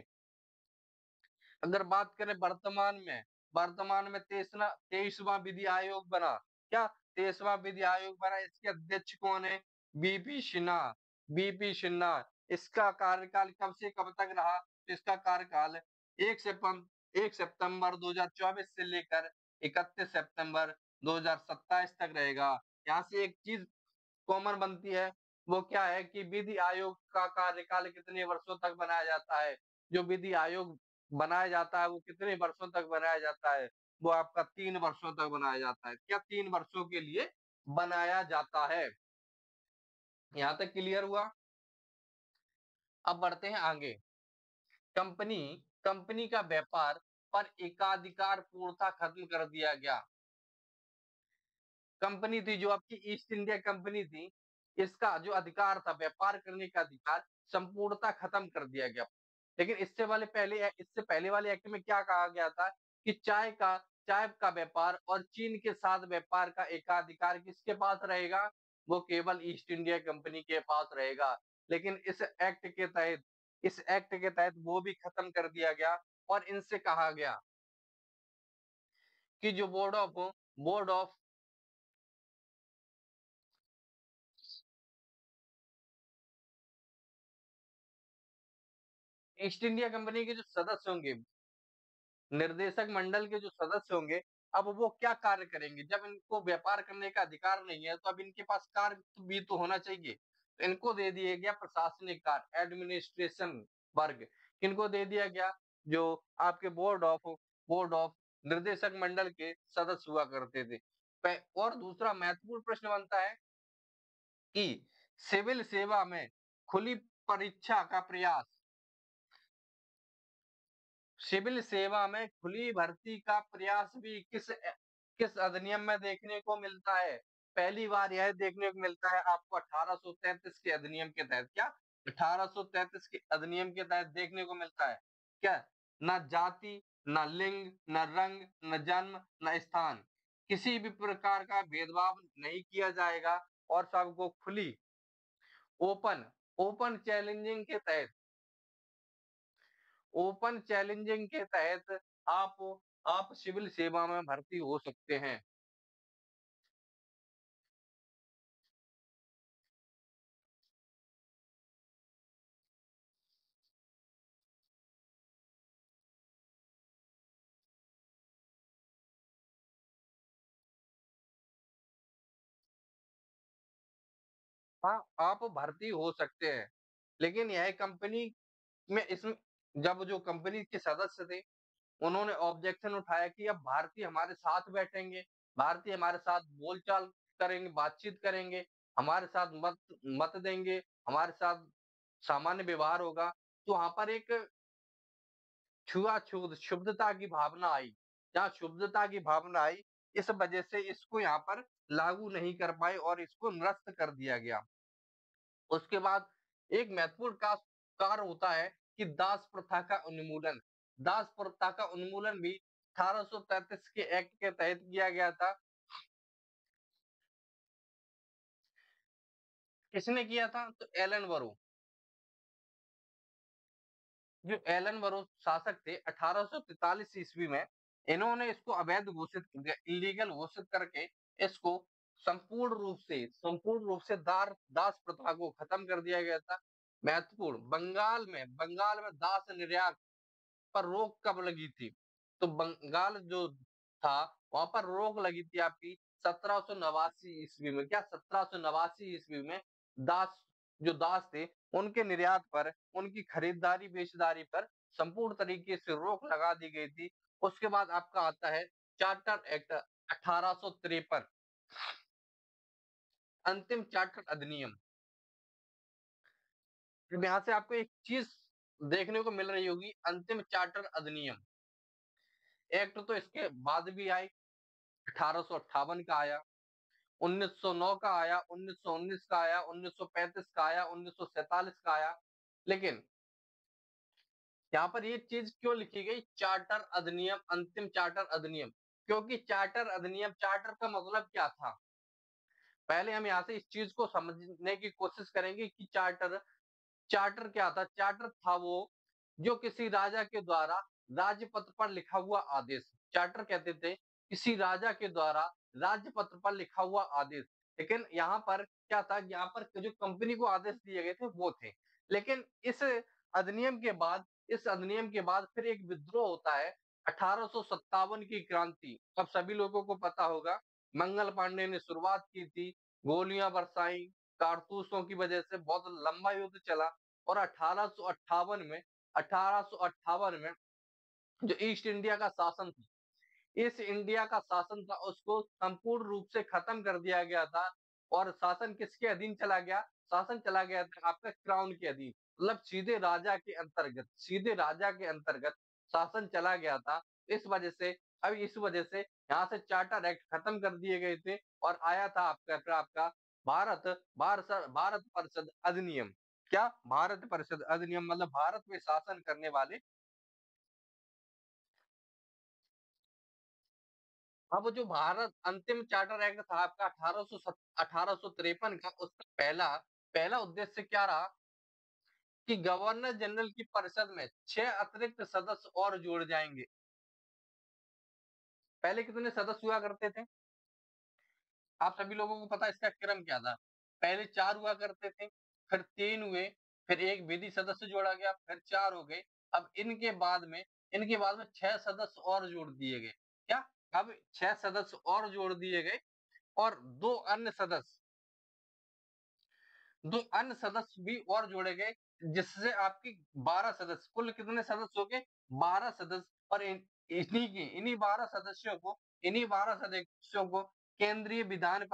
अगर बात करें वर्तमान में 23वां विधि आयोग बना। क्या? 23वां विधि आयोग बना। इसके अध्यक्ष कौन है? बीपी सिन्हा। बीपी सिन्हा। इसका कार्यकाल कब से कब तक रहा? तो इसका कार्यकाल 1 सितंबर 2024 से लेकर 31 सितंबर 2027 तक रहेगा। यहाँ से एक चीज कॉमन बनती है, वो क्या है कि विधि आयोग का कार्यकाल कितने वर्षों तक बनाया जाता है? जो विधि आयोग बनाया जाता है, वो कितने वर्षों तक बनाया जाता है? वो आपका 3 वर्षों तक बनाया जाता है। क्या? 3 वर्षों के लिए बनाया जाता है। यहाँ तक क्लियर हुआ? अब बढ़ते हैं आगे। कंपनी कंपनी का व्यापार पर एकाधिकार पूर्णता खत्म कर दिया गया। कंपनी थी जो आपकी ईस्ट इंडिया कंपनी थी, इसका जो अधिकार था, व्यापार करने का अधिकार, संपूर्णता खत्म कर दिया गया। लेकिन इससे पहले वाले एक्ट में क्या कहा गया था कि चाय का व्यापार और चीन के साथ व्यापार का एकाधिकार किसके पास रहेगा? वो केवल ईस्ट इंडिया कंपनी के पास रहेगा। लेकिन इस एक्ट के तहत वो भी खत्म कर दिया गया। और इनसे कहा गया कि जो board of east India company के जो सदस्य होंगे, निर्देशक मंडल के जो सदस्य होंगे, अब वो क्या कार्य करेंगे? जब इनको व्यापार करने का अधिकार नहीं है, तो अब इनके पास कार्य भी तो होना चाहिए। तो इनको दे दिया गया प्रशासनिक कार्य, एडमिनिस्ट्रेशन वर्ग। किनको दे दिया गया? जो आपके बोर्ड ऑफ निर्देशक मंडल के सदस्य हुआ करते थे। और दूसरा महत्वपूर्ण प्रश्न बनता है कि सिविल सेवा में खुली परीक्षा का प्रयास, सिविल सेवा में खुली भर्ती का प्रयास भी किस अधिनियम में देखने को मिलता है? पहली बार यह देखने को मिलता है आपको 1833 के अधिनियम के तहत। क्या 1833 के अधिनियम के तहत देखने को मिलता है? क्या ना जाति, ना लिंग, ना रंग, न जन्म, न स्थान, किसी भी प्रकार का भेदभाव नहीं किया जाएगा और सबको खुली ओपन ओपन चैलेंजिंग के तहत, ओपन चैलेंजिंग के तहत आप आप सिविल सेवा में भर्ती हो सकते हैं। हाँ, आप भर्ती हो सकते हैं, लेकिन यह कंपनी में इसमें जब जो कंपनी के सदस्य थे, उन्होंने ऑब्जेक्शन उठाया कि अब भारतीय हमारे साथ बैठेंगे, भारतीय हमारे साथ बोलचाल करेंगे, बातचीत करेंगे, हमारे साथ मत मत देंगे, हमारे साथ सामान्य व्यवहार होगा। तो वहां पर एक छुआछूत शुद्धता की भावना आई। जहाँ शुद्धता की भावना आई, इस वजह से इसको यहाँ पर लागू नहीं कर पाए और इसको निरस्त कर दिया गया। उसके बाद एक महत्वपूर्ण कार्य होता है कि दास प्रथा का उन्मूलन। दास प्रथा का उन्मूलन भी 1833 के एक्ट के तहत किया गया था। किसने किया था? तो एलन बरो। जो एलन बरो शासक थे 1843 ईस्वी में, इन्होंने इसको अवैध घोषित इलीगल घोषित करके इसको संपूर्ण रूप से दास प्रथा को खत्म कर दिया गया था। महत्वपूर्ण, बंगाल में दास निर्यात पर रोक कब लगी थी? तो बंगाल जो था, वहां पर रोक लगी थी आपकी 1789 ईस्वी में। क्या 1789 ईस्वी में दास जो दास थे, उनके निर्यात पर, उनकी खरीदारी बेचदारी पर संपूर्ण तरीके से रोक लगा दी गई थी। उसके बाद आपका आता है चार्टर एक्ट 1853, अंतिम चार्टर अधिनियम। यहाँ से आपको एक चीज देखने को मिल रही होगी, अंतिम चार्टर अधिनियम। एक्ट तो इसके बाद भी आए, 1858 का आया, 1909 का आया, 1919 का आया, 1935 का आया, 1947 का आया। लेकिन यहाँ पर ये चीज क्यों लिखी गई, चार्टर अधिनियम, अंतिम चार्टर अधिनियम? क्योंकि चार्टर अधिनियम, चार्टर का मतलब क्या था? पहले हम यहाँ से इस चीज को समझने की कोशिश करेंगे कि चार्टर चार्टर क्या था। चार्टर था वो जो किसी राजा के द्वारा राजपत्र पर लिखा हुआ आदेश। चार्टर कहते थे किसी राजा के द्वारा राजपत्र पर लिखा हुआ आदेश। लेकिन यहाँ पर क्या था, यहाँ पर जो कंपनी को आदेश दिए गए थे वो थे। लेकिन इस अधिनियम के बाद फिर एक विद्रोह होता है, 1857 की क्रांति। अब सभी लोगों को पता होगा, मंगल पांडे ने शुरुआत की थी, गोलियां बरसाई, कारतूसों की वजह से बहुत लंबा युद्ध चला। और 1858 में जो ईस्ट इंडिया का शासन था, इस इंडिया का शासन था, उसको संपूर्ण रूप से खत्म कर दिया गया था। और शासन किसके अधीन चला गया? शासन चला गया था आपका क्राउन के अधीन, मतलब सीधे राजा के अंतर्गत शासन चला गया था। इस वजह से यहाँ से चार्टर एक्ट खत्म कर दिए गए थे और आया था आपका भारत भारत भारत परिषद अधिनियम। क्या भारत परिषद अधिनियम? मतलब भारत में शासन करने वाले। अब जो भारत अंतिम चार्टर एक्ट था आपका 1853 का, उसका पहला पहला उद्देश्य क्या रहा कि गवर्नर जनरल की परिषद में 6 अतिरिक्त सदस्य और जोड़ जाएंगे। पहले कितने सदस्य हुआ करते थे? आप सभी लोगों को पता है इसका क्रम क्या था। पहले 4 हुआ करते थे, फिर 3 हुए, फिर एक विधि सदस्य जोड़ा गया, फिर 4 हो गए। अब इनके बाद में इनके बाद में 6 सदस्य और जोड़ दिए गए। क्या? अब 6 सदस्य और जोड़ दिए गए और 2 अन्य सदस्य भी और जोड़े गए, जिससे आपकी 12 सदस्य, कुल कितने सदस्य हो गए? 12 सदस्य। और इन्हीं 12 सदस्यों को, केंद्रीय विधान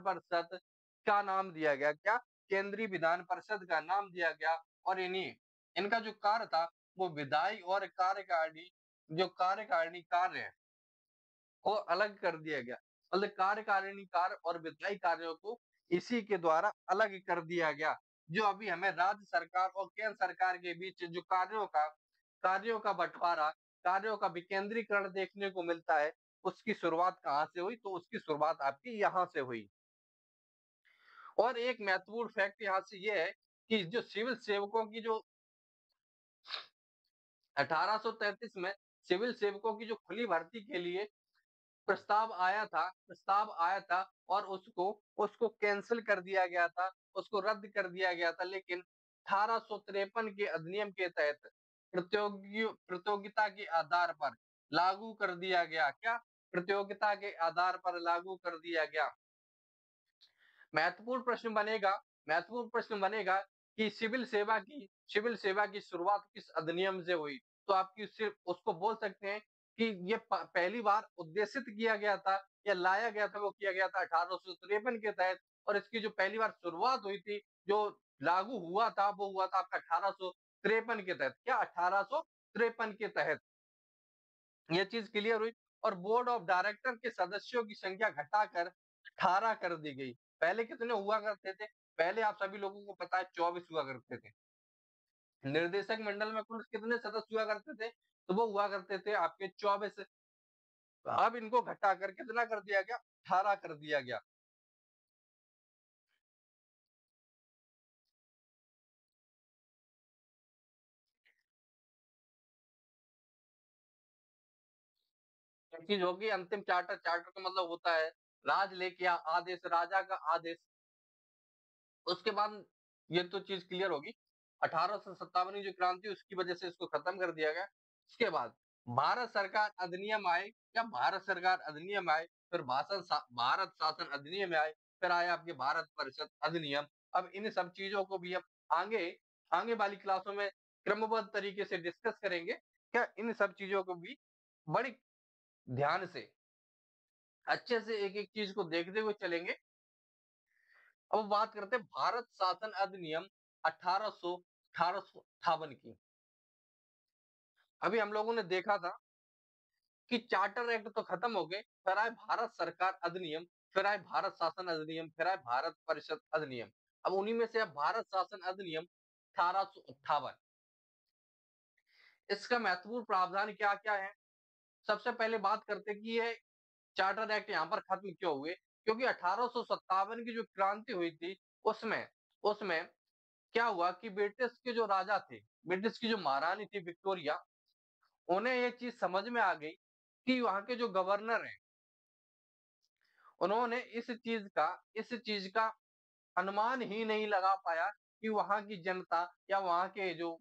परिषद का नाम दिया गया। क्या? केंद्रीय विधान परिषद का नाम दिया गया। और इनका जो कार्य था, वो विधायी और कार्यकारिणी कार्य है को अलग कर दिया गया। मतलब कार्यकारिणी कार्य और विधायी कार्यों को इसी के द्वारा अलग कर दिया गया। जो अभी हमें राज्य सरकार और केंद्र सरकार के बीच जो कार्यों का बंटवारा, कार्यों का विकेंद्रीकरण देखने को मिलता है, उसकी शुरुआत कहाँ से हुई? तो उसकी शुरुआत आपकी यहाँ से हुई। और एक महत्वपूर्ण फैक्ट यहाँ से ये है कि जो सिविल सेवकों की जो 1833 में सिविल सेवकों की जो खुली भर्ती के लिए प्रस्ताव आया था और उसको उसको कैंसिल कर दिया गया था, उसको रद्द कर दिया गया था। लेकिन 1853 के अधिनियम के तहत प्रतियोगिता के आधार पर लागू कर दिया गया। क्या? प्रतियोगिता के आधार पर लागू कर दिया गया। महत्वपूर्ण प्रश्न बनेगा कि सिविल सेवा की शुरुआत किस अधिनियम से हुई? तो आपकी सिर्फ उसको बोल सकते हैं कि ये पहली बार उद्देशित किया गया था या लाया गया था, वो किया गया था 1853 के तहत। और इसकी जो पहली बार शुरुआत हुई थी, जो लागू हुआ था, वो हुआ था आपका 1853 के तहत। क्या? 1853 के तहत ये चीज क्लियर हुई। और बोर्ड ऑफ डायरेक्टर के सदस्यों की संख्या घटाकर 18 कर दी गई। पहले कितने हुआ करते थे? पहले आप सभी लोगों को पता है 24 हुआ करते थे। निर्देशक मंडल में कुल कितने सदस्य हुआ करते थे? तो वो हुआ करते थे आपके 24। अब इनको घटाकर कितना कर दिया गया? 18 कर दिया गया। चीज होगी अंतिम चार्टर। चार्टर का मतलब होता है राजलेख या आदेश, राजा का आदेश। उसके बाद ये तो चीज क्लियर होगी। 1857 की जो क्रांति, उसकी वजह से इसको खत्म कर दिया गया। उसके बाद भारत सरकार अधिनियम आए। क्या? भारत सरकार अधिनियम आए। फिर भारत शासन अधिनियम आए। फिर आया आपके भारत परिषद अधिनियम। अब इन सब चीजों को भी अब आगे आगे वाली क्लासों में क्रमबद्ध तरीके से डिस्कस करेंगे। क्या? इन सब चीजों को भी बड़ी ध्यान से, अच्छे से एक एक चीज को देखते हुए चलेंगे। अब बात करते हैं भारत शासन अधिनियम 1858 की। अभी हम लोगों ने देखा था कि चार्टर एक्ट तो खत्म हो गए, फिर आए भारत सरकार अधिनियम, फिर आए भारत शासन अधिनियम, फिर आए भारत परिषद अधिनियम। अब उन्हीं में से अब भारत शासन अधिनियम 1858, इसका महत्वपूर्ण प्रावधान क्या क्या है? सबसे पहले बात करते हैं कि ये चार्टर एक्ट यहाँ पर खत्म क्यों हुए? क्योंकि 1857 की जो क्रांति हुई थी, उसमें उसमें क्या हुआ कि ब्रिटिश के जो राजा थे, ब्रिटिश की जो महारानी थी विक्टोरिया, उन्हें ये चीज समझ में आ गई कि वहां के जो गवर्नर हैं, उन्होंने इस चीज का अनुमान ही नहीं लगा पाया कि वहां की जनता या वहां के जो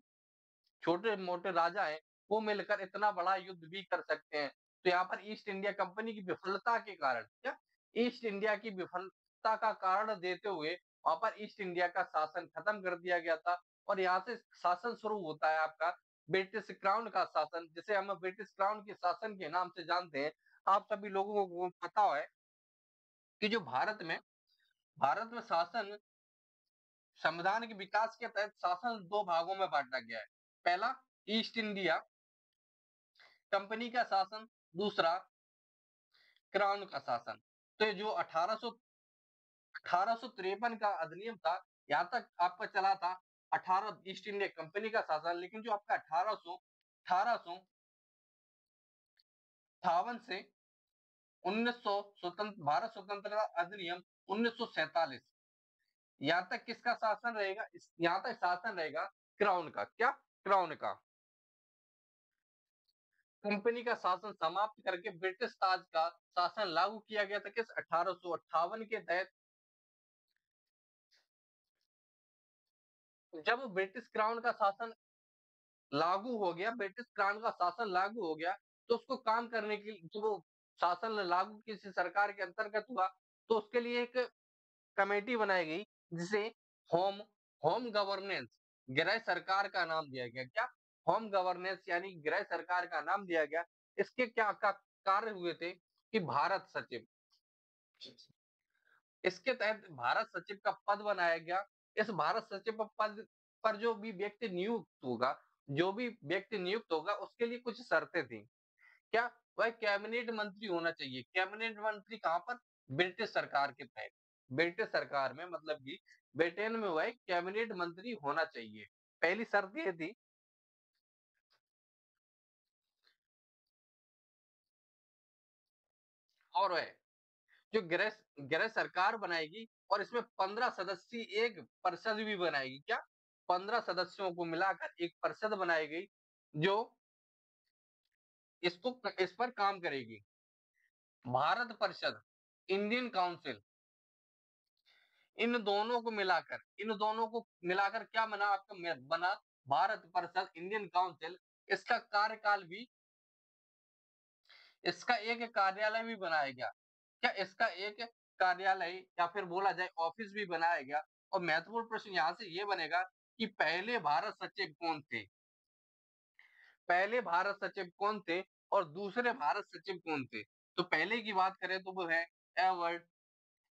छोटे मोटे राजा हैं, वो मिलकर इतना बड़ा युद्ध भी कर सकते हैं। तो यहाँ पर ईस्ट इंडिया कंपनी की विफलता के कारण, क्या? ईस्ट इंडिया की विफलता का कारण देते हुए वहां पर ईस्ट इंडिया का शासन खत्म कर दिया गया था। और यहाँ से शासन शुरू होता है आपका ब्रिटिश क्राउन का शासन, जिसे हम ब्रिटिश क्राउन के शासन के नाम से जानते हैं। आप सभी लोगों को पता है कि जो भारत में शासन, संविधान के विकास के तहत शासन दो भागों में बांटा गया है। पहला, ईस्ट इंडिया कंपनी का शासन। दूसरा, क्राउन का शासन। तो ये जो 1853 का अधिनियम था, यहाँ तक आपका चला था 18 ईस्ट इंडिया कंपनी का शासन। लेकिन जो आपका 1858 से 1900 स्वतंत्र भारत स्वतंत्रता अधिनियम 1947, यहाँ तक किसका शासन रहेगा? यहाँ तक शासन रहेगा क्राउन का। क्या? क्राउन का। कंपनी का शासन समाप्त करके ब्रिटिश ताज का शासन लागू किया गया था। किस? 1858 के तहत। जब ब्रिटिश क्राउन का शासन लागू हो गया, ब्रिटिश क्राउन का शासन लागू हो गया, तो उसको काम करने के लिए, जो वो शासन लागू किसी सरकार के अंतर्गत हुआ, तो उसके लिए एक कमेटी बनाई गई, जिसे होम होम गवर्नेंस, गृह सरकार का नाम दिया गया। क्या? होम गवर्नेंस यानी गृह सरकार का नाम दिया गया। इसके क्या कार्य हुए थे कि भारत सचिव, इसके तहत भारत सचिव का पद बनाया गया। इस भारत सचिव पद पर जो भी व्यक्ति नियुक्त होगा, उसके लिए कुछ शर्तें थी। क्या? वह कैबिनेट मंत्री होना चाहिए। कैबिनेट मंत्री कहां पर? ब्रिटिश सरकार के तहत। ब्रिटिश सरकार में, मतलब कि ब्रिटेन में वह कैबिनेट मंत्री होना चाहिए। पहली शर्त यह थी। और वह जो गृह गृह सरकार बनाएगी, और इसमें 15 सदस्यीय एक परिषद भी बनाएगी। क्या? 15 सदस्यों को मिलाकर एक परिषद बनाई गई, जो इस पर काम करेगी। भारत परिषद, इंडियन काउंसिल, इन दोनों को मिलाकर क्या बना? आपका बना भारत परिषद, इंडियन काउंसिल। इसका कार्यकाल भी, इसका एक कार्यालय भी बनाया गया। क्या? इसका एक कार्यालय, या फिर बोला जाए ऑफिस भी बनाया गया। और महत्वपूर्ण प्रश्न यहां से ये बनेगा कि पहले भारत सचिव कौन थे? पहले भारत सचिव कौन थे और दूसरे भारत सचिव कौन थे? तो पहले की बात करें तो वो है एडवर्ड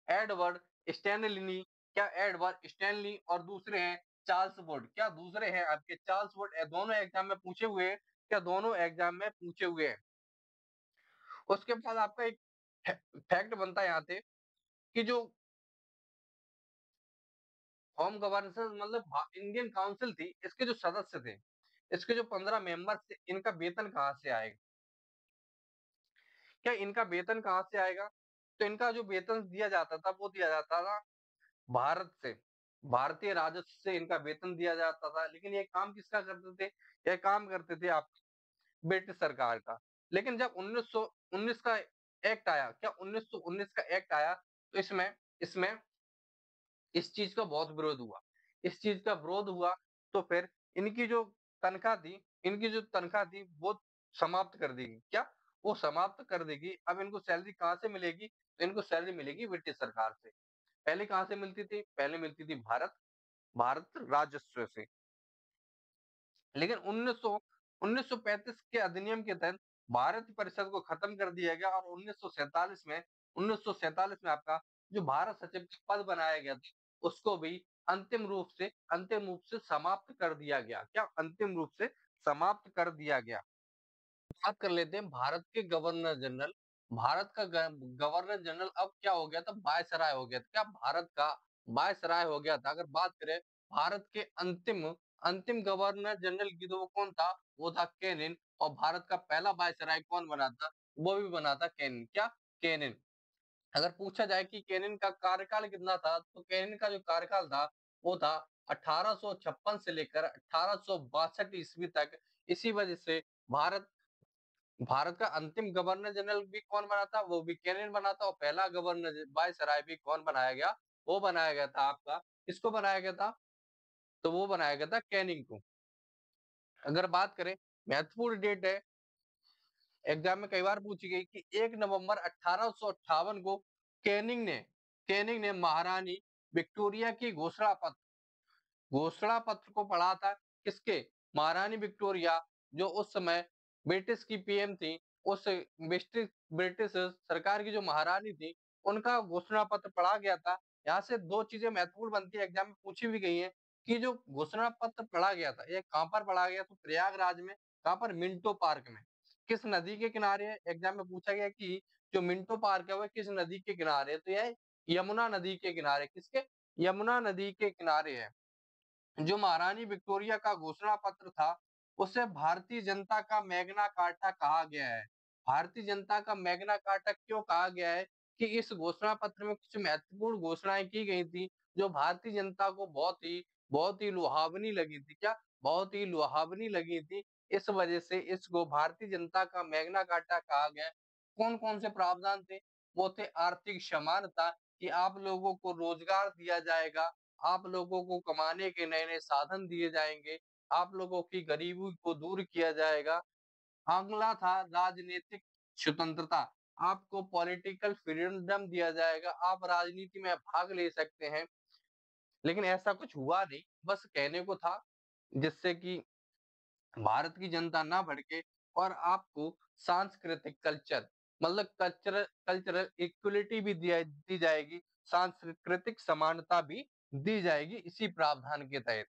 एडवर्ड स्टैनली। क्या? Edward Stanley. और दूसरे हैं चार्ल्स वुड। क्या? दूसरे हैं आपके चार्ल्स वुड। दोनों एग्जाम में पूछे हुए हैं। क्या? दोनों एग्जाम में पूछे हुए हैं। उसके बाद आपका एक फैक्ट बनता है यहाँ से, कि जो होम गवर्नेंस, मतलब इंडियन काउंसिल थी, इसके जो सदस्य थे, इसके जो 15 मेंबर्स थे, इनका वेतन कहाँ से आएगा? क्या इनका वेतन कहाँ से आएगा? तो इनका जो वेतन दिया जाता था, वो दिया जाता था भारत से, भारतीय राजस्व से इनका वेतन दिया जाता था। लेकिन ये काम किसका करते थे? ये काम करते थे आप ब्रिटिश सरकार का। लेकिन जब 1919 का एक्ट आया, क्या 1919 का एक्ट आया, तो इसमें इसमें इस चीज का बहुत विरोध हुआ। इस चीज का विरोध हुआ, तो फिर इनकी जो तनख्वाह थी इनकी जो तनख्वाह थी वो समाप्त कर देगी। क्या? वो समाप्त कर देगी। अब इनको सैलरी कहाँ से मिलेगी? तो इनको सैलरी मिलेगी ब्रिटिश सरकार से। पहले कहाँ से मिलती थी? पहले मिलती थी भारत राजस्व से। लेकिन 1935 के अधिनियम के तहत भारत परिषद को खत्म कर दिया गया, और 1947 में आपका जो भारत सचिव का पद बनाया गया था, उसको भी अंतिम रूप से समाप्त कर दिया गया। क्या? अंतिम रूप से समाप्त कर दिया गया। बात कर लेते हैं भारत के गवर्नर जनरल। भारत का गवर्नर जनरल अब क्या हो गया था? वायसराय हो गया था। क्या? भारत का वायसराय हो गया था। अगर बात करें भारत के अंतिम अंतिम गवर्नर जनरल की, तो वो कौन था? वो था केनिन। और भारत का पहला वायसराय कौन बना था? वो भी बना था केनिन। क्या? केनिन। अगर पूछा जाए कि केनिन का कार्यकाल कितना था, तो केनिन का जो कार्यकाल था, वो था 1856 से लेकर 1862 ईस्वी तक। इसी वजह से भारत भारत का अंतिम गवर्नर जनरल भी कौन बना था? वो भी केनिन बना था। और पहला गवर्नर वायसराय भी कौन बनाया गया? वो बनाया गया था आपका, किसको बनाया गया था? तो वो बनाया गया था कैनिंग को। अगर बात करें, महत्वपूर्ण डेट है, एग्जाम में कई बार पूछी गई, कि 1 नवंबर 1858 को कैनिंग ने महारानी विक्टोरिया की घोषणा पत्र को पढ़ा था। किसके? महारानी विक्टोरिया, जो उस समय ब्रिटिश की पीएम थी। उस ब्रिटिश ब्रिटिश सरकार की जो महारानी थी, उनका घोषणा पत्र पढ़ा गया था। यहाँ से दो चीजें महत्वपूर्ण बनती है, एग्जाम में पूछी भी गई है, कि जो घोषणा पत्र पढ़ा गया था, ये कहाँ पर पढ़ा गया? तो प्रयागराज में। कहाँ पर? मिंटो पार्क में। किस नदी के किनारे है? एग्जाम में पूछा गया कि जो मिंटो पार्क है, वह किस नदी के किनारे है? तो यह यमुना नदी के किनारे। किसके? यमुना नदी के किनारे है। जो महारानी विक्टोरिया का घोषणा पत्र था, उसे भारतीय जनता का मैग्ना कार्टा कहा गया है। भारतीय जनता का मैग्ना कार्टा क्यों कहा गया है? कि इस घोषणा पत्र में कुछ महत्वपूर्ण घोषणाएं की गई थी, जो भारतीय जनता को बहुत ही लुभावनी लगी थी। क्या? बहुत ही लुभावनी लगी थी। इस वजह से इसको भारतीय जनता का मैग्ना कार्टा कहा गया। कौन कौन से प्रावधान थे? वो थे आर्थिक समानता, कि आप लोगों को रोजगार दिया जाएगा, आप लोगों को कमाने के नए नए साधन दिए जाएंगे, आप लोगों की गरीबी को दूर किया जाएगा। अगला था राजनीतिक स्वतंत्रता, आपको पॉलिटिकल फ्रीडम दिया जाएगा, आप राजनीति में भाग ले सकते हैं। लेकिन ऐसा कुछ हुआ नहीं, बस कहने को था, जिससे कि भारत की जनता ना भड़के, और आपको सांस्कृतिक कल्चर, मतलब कल्चरल इक्वलिटी भी दी जाएगी, सांस्कृतिक समानता भी दी जाएगी इसी प्रावधान के तहत।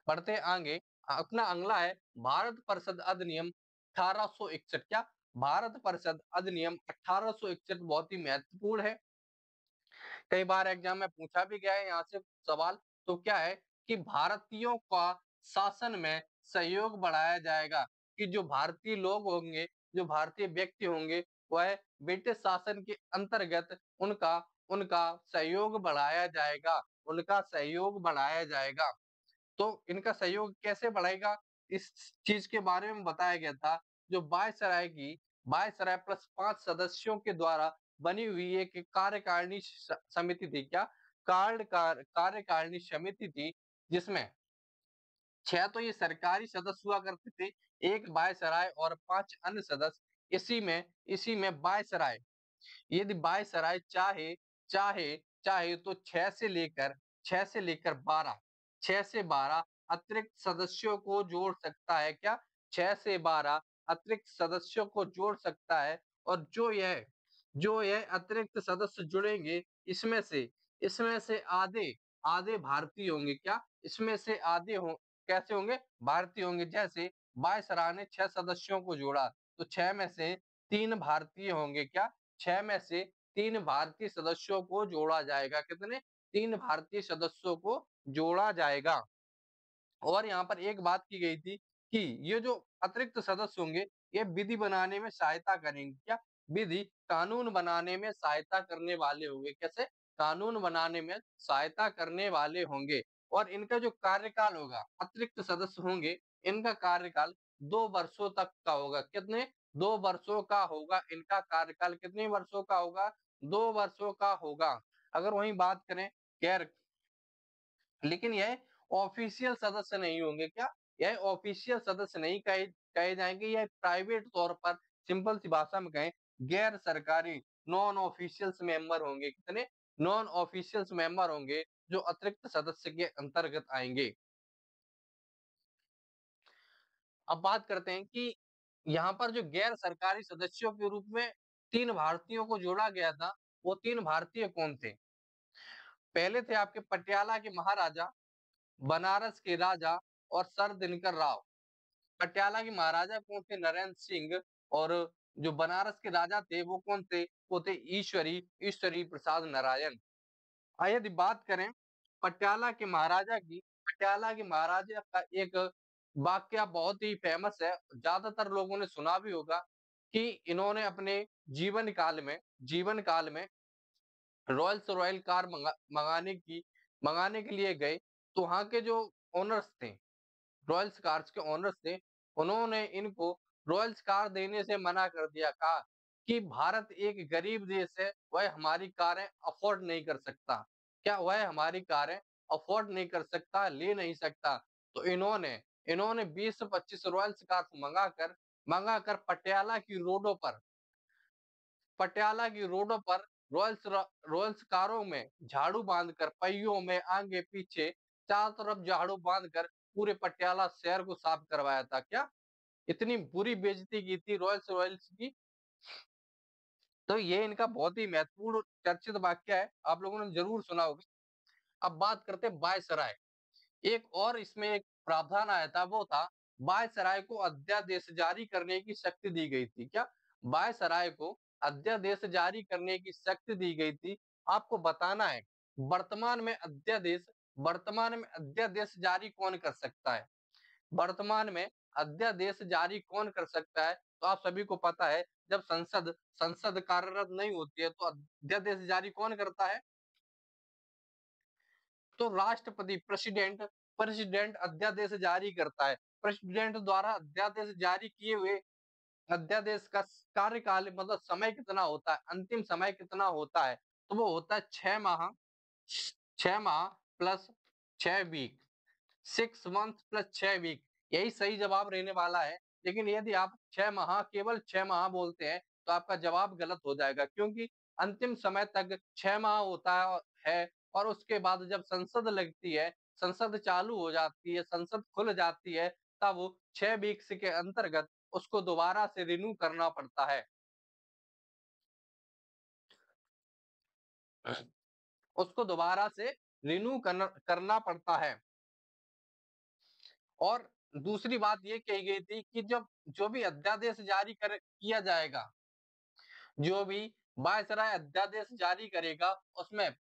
बढ़ते आगे, अपना अगला है भारत परिषद अधिनियम 1861। क्या? भारत परिषद अधिनियम 1861 बहुत ही महत्वपूर्ण है, कई बार एग्जाम में पूछा भी गया है यहाँ से सवाल। तो क्या है कि भारतीयों का शासन में सहयोग बढ़ाया जाएगा, कि जो भारतीय लोग होंगे, जो भारतीय व्यक्ति होंगे, वह ब्रिटिश शासन के अंतर्गत उनका उनका सहयोग बढ़ाया जाएगा, उनका सहयोग बढ़ाया जाएगा। तो इनका सहयोग कैसे बढ़ेगा, इस चीज के बारे में बताया गया था। जो वायसराय प्लस 5 सदस्यों के द्वारा बनी हुई एक कार्यकारिणी समिति थी। क्या? कार्यकारिणी समिति थी, जिसमें 6 तो ये सरकारी सदस्य हुआ करते थे, एक वायसराय और 5 अन्य सदस्य। इसी में वायसराय, यदि वायसराय चाहे चाहे चाहे तो 6 से 12 अतिरिक्त सदस्यों को जोड़ सकता है। क्या? 6 से 12 अतिरिक्त सदस्यों को जोड़ सकता है। और जो यह अतिरिक्त सदस्य जुड़ेंगे, इसमें से आधे आधे भारतीय होंगे। क्या? इसमें से आधे कैसे होंगे? भारतीय होंगे। जैसे वायसराय ने 6 सदस्यों को जोड़ा, तो 6 में से 3 भारतीय होंगे। क्या? 6 में से 3 भारतीय सदस्यों को जोड़ा जाएगा। कितने? 3 भारतीय सदस्यों को जोड़ा जाएगा। और यहाँ पर एक बात की गई थी कि ये जो अतिरिक्त सदस्य होंगे, ये विधि बनाने में सहायता करेंगे। क्या? विधि, कानून बनाने में सहायता करने वाले होंगे। कैसे? कानून बनाने में सहायता करने वाले होंगे। और इनका जो कार्यकाल होगा, अतिरिक्त सदस्य होंगे, इनका कार्यकाल 2 वर्षों तक का होगा। कितने? 2 वर्षों का होगा इनका कार्यकाल। कितने वर्षों का होगा? 2 वर्षों का होगा। अगर वहीं बात करें गैर, लेकिन यह ऑफिशियल सदस्य नहीं होंगे। क्या? यह ऑफिशियल सदस्य नहीं कहे कहे जाएंगे, यह प्राइवेट तौर पर, सिंपल सी भाषा में कहें, गैर सरकारी नॉन ऑफिशियल्स मेंबर होंगे। कितने? नॉन ऑफिशियल्स मेंबर होंगे, जो अतिरिक्त सदस्य के अंतर्गत आएंगे। अब बात करते हैं कि यहाँ पर जो गैर सरकारी सदस्यों के रूप में 3 भारतीयों को जोड़ा गया था, वो 3 भारतीय कौन थे? पहले थे आपके पटियाला के महाराजा, बनारस के राजा और सर दिनकर राव। पटियाला के महाराजा कौन थे? नरेंद्र सिंह। और जो बनारस के राजा थे वो कौन थे? वो थे ईश्वरी प्रसाद नारायण। यदि बात करें पटियाला के महाराजा की, पटियाला के महाराजा का एक वाकया बहुत ही फेमस है, ज्यादातर लोगों ने सुना भी होगा, कि इन्होंने अपने जीवन काल में रॉयल कार मंगाने के लिए गए। तो वहां के जो ओनर्स थे, रॉयल्स कार्स के ओनर्स थे, उन्होंने इनको रॉयल्स कार देने से मना कर दिया। कहा कि भारत एक गरीब देश है, वह हमारी कारें अफोर्ड नहीं कर सकता। क्या? वह हमारी कारें अफोर्ड नहीं कर सकता, ले नहीं सकता। तो इन्होंने इन्होंने 20 से 25 रॉयल्स कार्स मंगाकर पटियाला की रोडों पर रॉयल्स कारों में झाड़ू बांधकर, पहियों में आगे पीछे चारों तरफ झाड़ू बांधकर पूरे पटियाला शहर को साफ करवाया था। क्या? इतनी बुरी बेइज्जती की थी रॉयल्स की। तो ये इनका बहुत ही महत्वपूर्ण चर्चित वाक्य है, आप लोगों ने जरूर सुना होगा। अब बात करते हैं वायसराय। एक और इसमें एक प्रावधान आया था, वो था वायसराय को अध्यादेश जारी करने की शक्ति दी गई थी। क्या? वायसराय को अध्यादेश जारी करने की शक्ति दी गई थी। आपको बताना है वर्तमान में अध्यादेश जारी कौन कर सकता है? वर्तमान में अध्यादेश जारी कौन कर सकता है? तो आप सभी को पता है, जब संसद कार्यरत नहीं होती है, तो अध्यादेश जारी कौन करता है? तो राष्ट्रपति, प्रेसिडेंट अध्यादेश जारी करता है। प्रेसिडेंट द्वारा अध्यादेश जारी किए हुए अध्यादेश का कार्यकाल, मतलब समय कितना होता है, अंतिम समय कितना होता है? तो वो होता है 6 माह, 6 माह plus 6 week, 6 month plus 6 week, यही सही जवाब रहने वाला है। लेकिन यदि आप 6 माह, केवल 6 माह बोलते हैं तो आपका जवाब गलत हो जाएगा, क्योंकि अंतिम समय तक 6 माह होता है और उसके बाद जब संसद लगती है, संसद चालू हो जाती है, संसद खुल जाती है, तब वो 6 वीक्स के अंतर्गत उसको दोबारा से रिन्यू करना पड़ता है। उसको दोबारा से रिन्यू करना पड़ता है। और दूसरी बात ये कही गई थी कि जब जो भी अध्यादेश जारी किया जाएगा, जो भी वायसराय अध्यादेश जारी करेगा, उसमें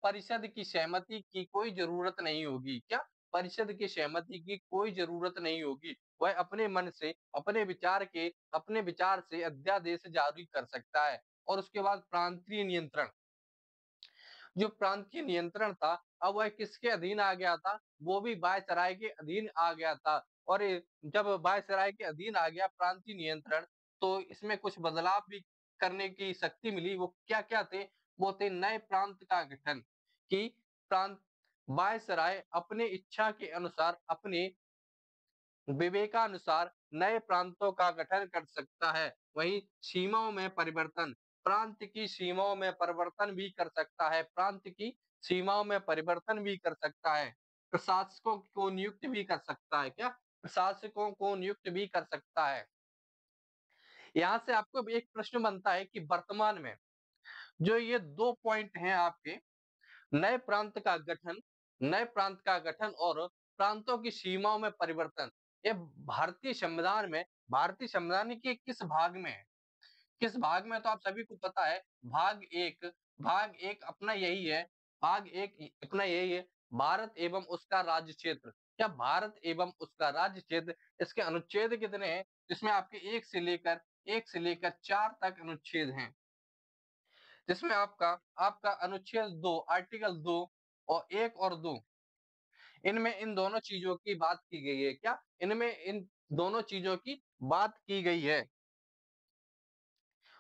परिषद की सहमति की कोई जरूरत नहीं होगी। क्या? परिषद की सहमति की कोई जरूरत नहीं होगी। वह अपने मन से, अपने विचार से अध्यादेश जारी कर सकता है। और उसके बाद प्रांतीय नियंत्रण, जो प्रांतीय नियंत्रण था, अब वह किसके अधीन आ गया था? वो भी वायसराय के अधीन आ गया था। और जब वायसराय के अधीन आ गया प्रांतीय नियंत्रण, तो इसमें कुछ बदलाव भी करने की शक्ति मिली। वो क्या-क्या थे? वो थे नए प्रांत का गठन, कि प्रांत वायसराय अपने इच्छा के अनुसार, अपने विवेकानुसार नए प्रांतों का गठन कर सकता है। वहीं सीमाओं में परिवर्तन, प्रांत की सीमाओं में परिवर्तन भी कर सकता है, प्रांत की सीमाओं में परिवर्तन भी कर सकता है। प्रशासकों को नियुक्त भी कर सकता है। क्या? प्रशासकों को नियुक्त भी कर सकता है। यहाँ से आपको भी एक प्रश्न बनता है कि वर्तमान में जो ये 2 पॉइंट हैं आपके, नए प्रांत का गठन, नए प्रांत का गठन और प्रांतों की सीमाओं में परिवर्तन, ये भारतीय संविधान के किस भाग में है? किस भाग में? तो आप सभी को पता है, भाग एक अपना यही है, भाग एक अपना यही है, भारत एवं उसका राज्य क्षेत्र। क्या? भारत एवं उसका राज्य क्षेत्र, इसके अनुच्छेद कितने हैं? इसमें आपके एक से लेकर 4 तक अनुच्छेद हैं। जिसमें आपका आपका अनुच्छेद 2, आर्टिकल 2 और 1 और 2, इनमें इन दोनों चीजों की बात की गई है। क्या? इनमें इन दोनों चीजों की बात की गई है।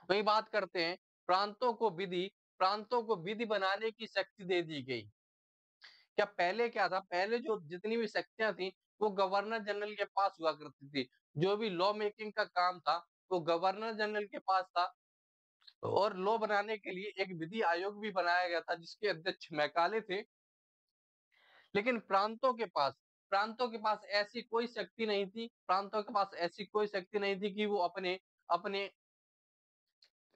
वही बात करते हैं, प्रांतों को विधि बनाने की शक्ति दे दी गई। क्या? पहले क्या था? पहले जो जितनी भी शक्तियां थी, वो गवर्नर जनरल के पास हुआ करती थी। जो भी लॉ मेकिंग का काम था, वो गवर्नर जनरल के पास था। और लॉ बनाने के लिए एक विधि आयोग भी बनाया गया था, जिसके अध्यक्ष मैकाले थे। लेकिन प्रांतों के पास ऐसी कोई शक्ति नहीं थी, प्रांतों के पास ऐसी कोई शक्ति नहीं थी कि वो अपने अपने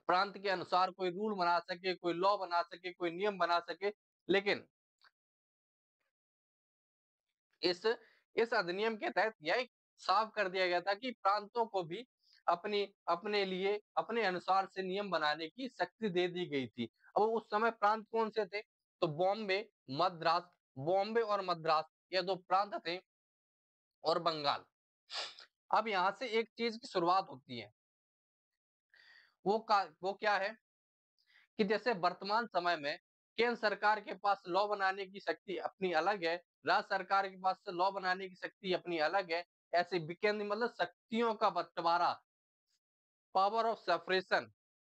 प्रांत के अनुसार कोई रूल बना सके, कोई लॉ बना सके, कोई नियम बना सके। लेकिन इस इस अधिनियम के तहत यह साफ कर दिया गया था कि प्रांतों को भी अपनी अपने लिए, अपने अनुसार से नियम बनाने की शक्ति दे दी गई थी। अब उस समय प्रांत कौन से थे? तो मद्रास बॉम्बे और मद्रास, ये 2 प्रांत थे, और बंगाल। अब यहाँ से एक चीज की शुरुआत होती है, वो क्या है कि जैसे वर्तमान समय में केंद्र सरकार के पास लॉ बनाने की शक्ति अपनी अलग है, राज्य सरकार के पास लॉ बनाने की शक्ति अपनी अलग है। ऐसे विकेंद्र मतलब शक्तियों का बंटवारा, पावर ऑफ सेपरेशन,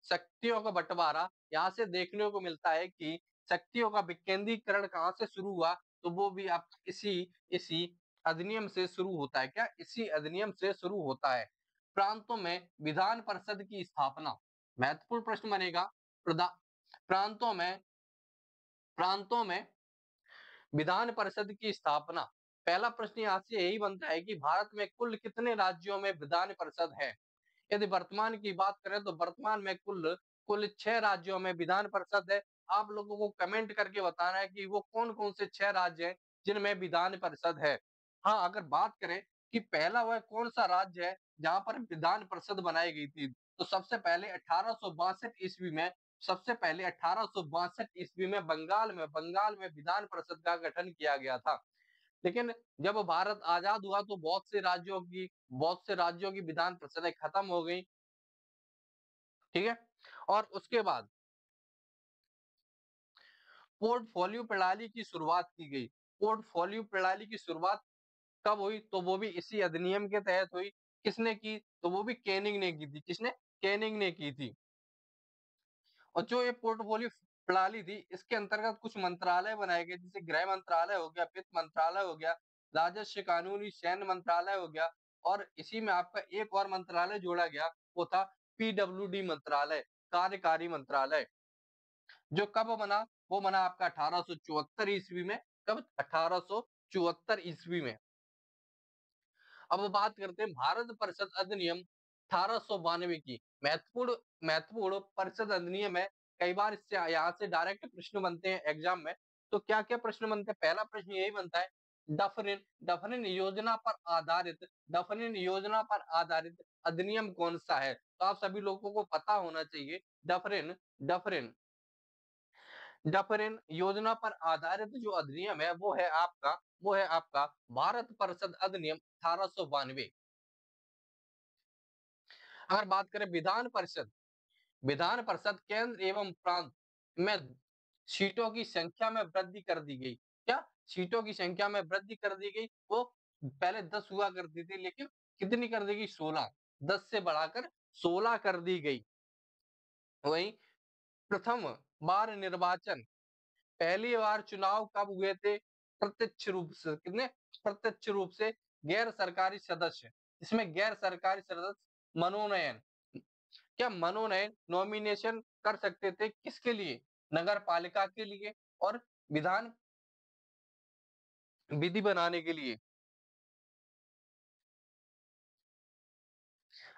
शक्तियों का बंटवारा यहाँ से देखने को मिलता है कि शक्तियों का विकेंद्रीकरण कहाँ से शुरू हुआ? तो वो भी आप इसी इसी अधिनियम से शुरू होता है। क्या? इसी अधिनियम से शुरू होता है। प्रांतों में विधान परिषद की स्थापना, महत्वपूर्ण प्रश्न बनेगा। प्रदा- प्रांतों में प्रांतों में विधान परिषद की स्थापना। पहला प्रश्न यहाँ से यही बनता है कि भारत में कुल कितने राज्यों में विधान परिषद है? यदि वर्तमान की बात करें तो वर्तमान में कुल कुल 6 राज्यों में विधान परिषद है। आप लोगों को कमेंट करके बताना है कि वो कौन-कौन से 6 राज्य हैं जिनमें विधान परिषद है। हाँ, अगर बात करें कि पहला वह कौन-सा राज्य है जहाँ पर विधान परिषद बनाई गई थी, तो सबसे पहले 1862 ईस्वी में बंगाल में विधान परिषद का गठन किया गया था। लेकिन जब भारत आजाद हुआ तो बहुत से राज्यों की विधान परिषदें खत्म हो गई। ठीक है? और उसके बाद पोर्टफोलियो प्रणाली की शुरुआत की गई। पोर्टफोलियो प्रणाली की शुरुआत कब हुई? तो वो भी इसी अधिनियम के तहत हुई। किसने की? तो वो भी कैनिंग ने की थी। किसने? कैनिंग ने की थी। और जो ये पोर्टफोलियो प्रणाली थी, इसके अंतर्गत कुछ मंत्रालय बनाए गए, जैसे गृह मंत्रालय हो गया, वित्त मंत्रालय हो गया, राजस्व, कानूनी, सैन्य मंत्रालय हो गया, और इसी में आपका एक और मंत्रालय जोड़ा गया, वो था पीडब्ल्यूडी मंत्रालय, कार्यकारी मंत्रालय, जो कब बना? वो बना आपका 1874 ईस्वी में। कब? 1874 ईस्वी में। अब बात करते हैं भारत परिषद अधिनियम 1892 की। महत्वपूर्ण महत्वपूर्ण परिषद अधिनियम है। कई बार इससे यहाँ से डायरेक्ट प्रश्न बनते हैं एग्जाम में। तो क्या क्या प्रश्न बनते हैं? पहला प्रश्न यही बनता है, डफरिन डफरिन योजना पर आधारित डफरिन योजना पर आधारित अधिनियम कौन सा है? तो आप सभी लोगों को पता होना चाहिए, डफरिन डफरिन डफरिन योजना पर आधारित जो अधिनियम है वो है आपका भारत परिषद अधिनियम 1892। अगर बात करें विधान परिषद केंद्र एवं प्रांत में सीटों की संख्या में वृद्धि कर दी गई। क्या? सीटों की संख्या में वृद्धि कर दी गई। वो पहले 10 हुआ करती थी, लेकिन कितनी कर दी गई? 16। 10 से बढ़ाकर 16 कर दी गई। वहीं प्रथम बार निर्वाचन, पहली बार चुनाव कब हुए थे? प्रत्यक्ष रूप से। कितने? प्रत्यक्ष रूप से। गैर सरकारी सदस्य, इसमें गैर सरकारी सदस्य मनोनयन, क्या मनोनयन नॉमिनेशन कर सकते थे? किसके लिए? नगर पालिका के लिए और विधान विधि बनाने के लिए।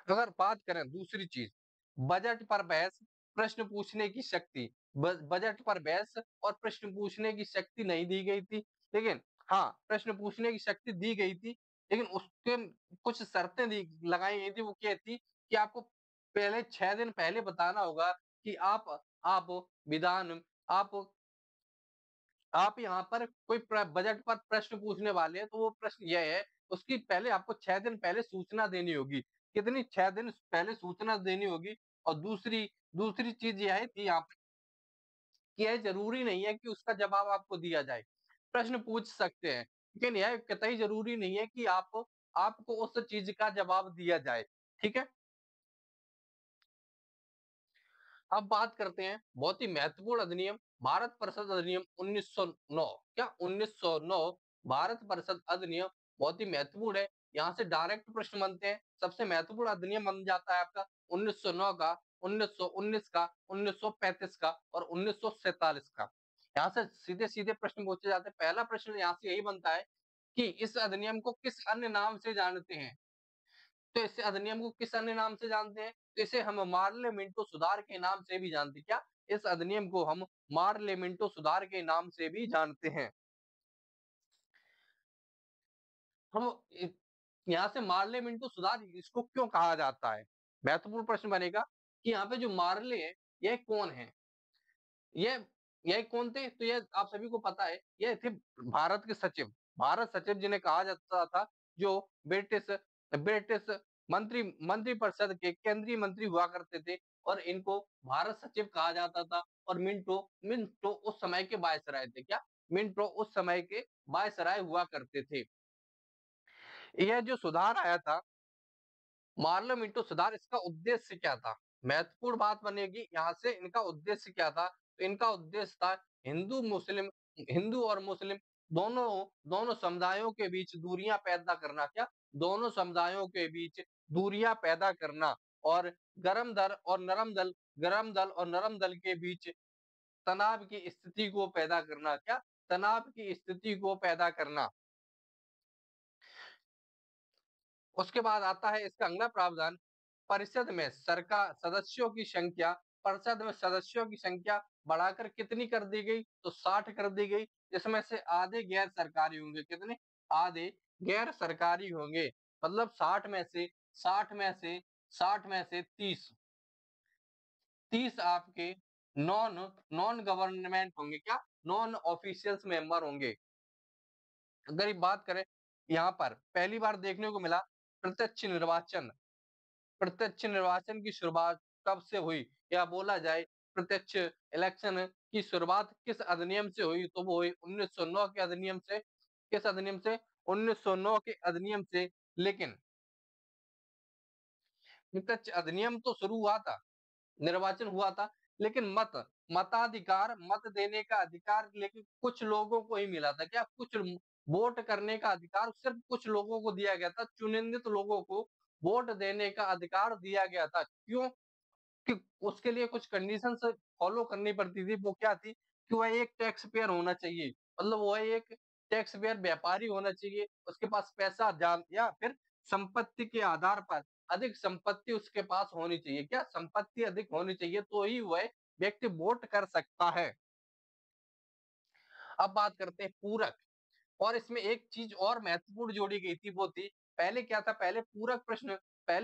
अगर बात करें दूसरी चीज, बजट पर बहस, प्रश्न पूछने की शक्ति, बजट पर बहस और प्रश्न पूछने की शक्ति नहीं दी गई थी, लेकिन हाँ, प्रश्न पूछने की शक्ति दी गई थी, लेकिन उसके कुछ शर्तें लगाई गई थी। वो क्या थी कि आपको पहले 6 दिन पहले बताना होगा कि आप विधान आप आप यहाँ पर कोई बजट पर प्रश्न पूछने वाले हैं, तो वो प्रश्न यह है, उसकी पहले आपको 6 दिन पहले सूचना देनी होगी। कितनी? 6 दिन पहले सूचना देनी होगी। और दूसरी दूसरी चीज यह है कि यहाँ पर कि यह जरूरी नहीं है कि उसका जवाब आपको दिया जाए। प्रश्न पूछ सकते हैं, लेकिन यह कतई जरूरी नहीं है कि आपको उस चीज का जवाब दिया जाए। ठीक है। अब बात करते हैं बहुत ही महत्वपूर्ण अधिनियम, भारत परिषद अधिनियम 1909। क्या? 1909 भारत परिषद अधिनियम बहुत ही महत्वपूर्ण है। यहाँ से डायरेक्ट प्रश्न बनते हैं। सबसे महत्वपूर्ण अधिनियम बन जाता है आपका 1909 का, 1919 का, 1935 का और 1947 का। यहाँ से सीधे सीधे प्रश्न पूछे जाते हैं। पहला प्रश्न यहाँ से यही बनता है कि इस अधिनियम को किस अन्य नाम से जानते हैं? तो इस अधिनियम को किस अन्य नाम से जानते हैं? तो इसे हम मार्लियामेंटो सुधार के नाम से भी जानते हैं। क्या? इस अधिनियम को हम मार्लियामेंटो सुधार के नाम से भी जानते हैं। हम यहाँ से मार्लियामेंटो सुधार इसको क्यों कहा जाता है? महत्वपूर्ण प्रश्न बनेगा कि यहाँ पे जो मार्ले है, यह कौन है? ये यह कौन थे? तो ये आप सभी को पता है, ये थे भारत के सचिव। भारत सचिव जिन्हें कहा जाता था, जो ब्रिटिश ब्रिटिश मंत्रिपरिषद के केंद्रीय मंत्री हुआ करते थे, और इनको भारत सचिव कहा जाता था। और मिंटो मिंटो उस समय के वायसराय थे। क्या? मिंटो उस समय के वायसराय हुआ करते थे। यह जो सुधार आया था, पार्लियामेंटो सुधार, इसका उद्देश्य क्या था? महत्वपूर्ण बात बनेगी यहाँ से, इनका उद्देश्य क्या था? तो इनका उद्देश्य था हिंदू और मुस्लिम दोनों दोनों समुदायों के बीच दूरियां पैदा करना। क्या? दोनों समुदायों के बीच दूरियां पैदा करना, और गरम दल और नरम दल के बीच तनाव की स्थिति को पैदा करना। क्या? तनाव की स्थिति को पैदा करना। उसके बाद आता है इसका अगला प्रावधान, परिषद में सदस्यों की संख्या बढ़ाकर कितनी कर दी गई? तो 60 कर दी गई। इसमें से आधे गैर सरकारी होंगे। कितने? आधे गैर सरकारी होंगे। मतलब 60 में से 30 आपके नॉन नॉन गवर्नमेंट होंगे। क्या? नॉन ऑफिशियल्स मेंबर होंगे। अगर ये बात करें, यहाँ पर पहली बार देखने को मिला प्रत्यक्ष निर्वाचन। प्रत्यक्ष निर्वाचन की शुरुआत कब से हुई, या बोला जाए प्रत्यक्ष इलेक्शन की शुरुआत किस अधिनियम से हुई? तो वो हुई 1909 के अधिनियम से। किस अधिनियम से? 1909 के अधिनियम से। लेकिन प्रत्यक्ष अधिनियम तो शुरू हुआ था, निर्वाचन हुआ था, लेकिन मताधिकार, मत देने का अधिकार लेकिन कुछ लोगों को ही मिला था। क्या? कुछ वोट करने का अधिकार सिर्फ कुछ लोगों को दिया गया था, चुनिंदित लोगों को वोट देने का अधिकार दिया गया था। क्यों? कि उसके लिए कुछ कंडीशंस फॉलो करनी पड़ती थी। वो क्या थी कि वह एक टैक्स पेयर होना चाहिए, मतलब वह एक टैक्स पेयर व्यापारी होना चाहिए, उसके पास पैसा जान या फिर संपत्ति के आधार पर अधिक संपत्ति उसके पास होनी चाहिए। क्या संपत्ति अधिक होनी चाहिए तो ही वह व्यक्ति वोट कर सकता है। अब बात करते हैं पूरक। और इसमें एक चीज और महत्वपूर्ण जोड़ी गई थी, वो थी पहले क्या था, पहले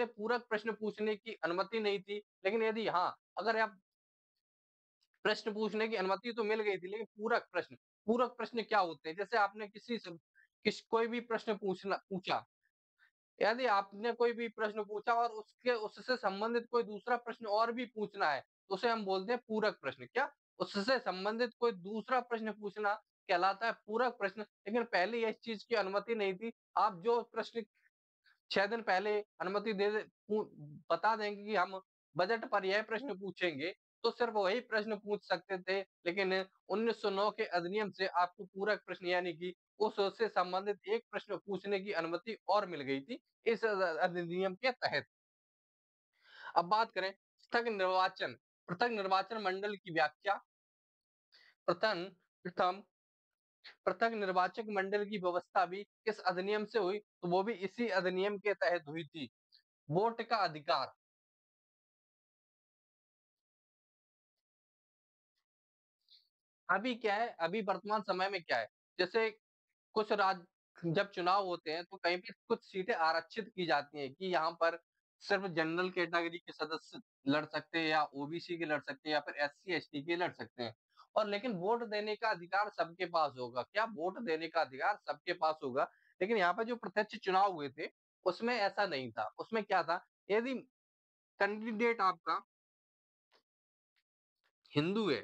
पूरक प्रश्न पूछने की अनुमति नहीं थी, लेकिन यदि हाँ अगर आप प्रश्न पूछने की अनुमति तो मिल गई थी, लेकिन पूरक प्रश्न क्या होते हैं? जैसे आपने कोई भी प्रश्न पूछा, यदि आपने कोई भी प्रश्न पूछा और उससे संबंधित कोई दूसरा प्रश्न और भी पूछना है, तो उसे हम बोलते हैं पूरक प्रश्न। क्या? उससे संबंधित कोई दूसरा प्रश्न पूछना कहलाता है पूरक प्रश्न। लेकिन पहले इस चीज की अनुमति नहीं थी। आप जो प्रश्न 6 दिन पहले अनुमति दे दे पू बता देंगे कि हम बजट पर यह प्रश्न पूछेंगे, तो सिर्फ वही प्रश्न पूछ सकते थे। लेकिन 1909 के अधिनियम से आपको पूरक प्रश्न यानी कि उससे संबंधित एक प्रश्न पूछने की अनुमति और मिल गई थी इस अधिनियम के तहत। अब बात करें पृथक निर्वाचन मंडल की व्याख्या। प्रथम प्रथम पृथक निर्वाचक मंडल की व्यवस्था भी किस अधिनियम से हुई? तो वो भी इसी अधिनियम के तहत हुई थी। वोट का अधिकार। अभी क्या है, अभी वर्तमान समय में क्या है, जैसे कुछ राज्य जब चुनाव होते हैं तो कहीं पे कुछ सीटें आरक्षित की जाती हैं कि यहाँ पर सिर्फ जनरल कैटेगरी के सदस्य लड़ सकते हैं या ओबीसी के लड़ सकते हैं या फिर एससी एसटी के लड़ सकते हैं। और लेकिन वोट देने का अधिकार सबके पास होगा। क्या? वोट देने का अधिकार सबके पास होगा। लेकिन यहाँ पे जो प्रत्यक्ष चुनाव हुए थे उसमें ऐसा नहीं था। उसमें क्या था, यदि कैंडिडेट आपका हिंदू है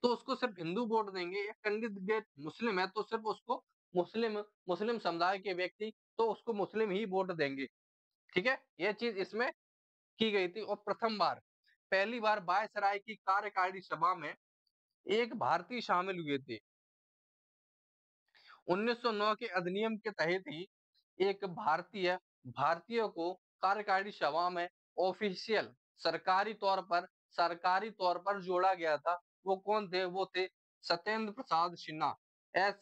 तो उसको सिर्फ हिंदू वोट देंगे, या कैंडिडेट मुस्लिम है तो सिर्फ उसको मुस्लिम मुस्लिम समुदाय के व्यक्ति तो उसको मुस्लिम ही वोट देंगे। ठीक है, यह चीज इसमें की गई थी। और पहली बार वायसराय की कार्यकारिणी सभा में एक भारतीय शामिल हुए थे। 1909 के अधिनियम के तहत ही एक भारतीय को कार्यकारिणी सभा में ऑफिशियल सरकारी तौर पर जोड़ा गया था। वो कौन थे? वो थे सत्येंद्र प्रसाद सिन्हा।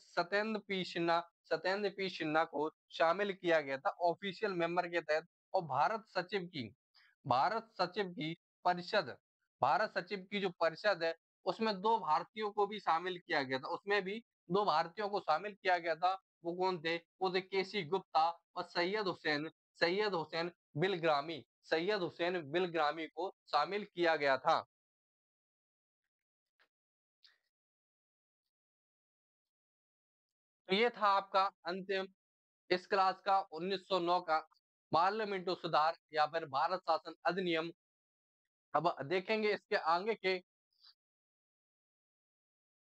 सत्येंद्र पी सिन्हा को शामिल किया गया था ऑफिशियल मेंबर के तहत। और भारत सचिव की परिषद भारत सचिव की जो परिषद है उसमें दो भारतीयों को भी शामिल किया गया था। उसमें भी दो भारतीयों को शामिल किया गया था। वो कौन थे? वो थे केसी गुप्ता और सैयद हुसैन बिलग्रामी को शामिल किया गया था। तो ये था आपका अंतिम इस क्लास का 1909 का पार्लियामेंट सुधार या फिर भारत शासन अधिनियम। अब देखेंगे इसके आगे के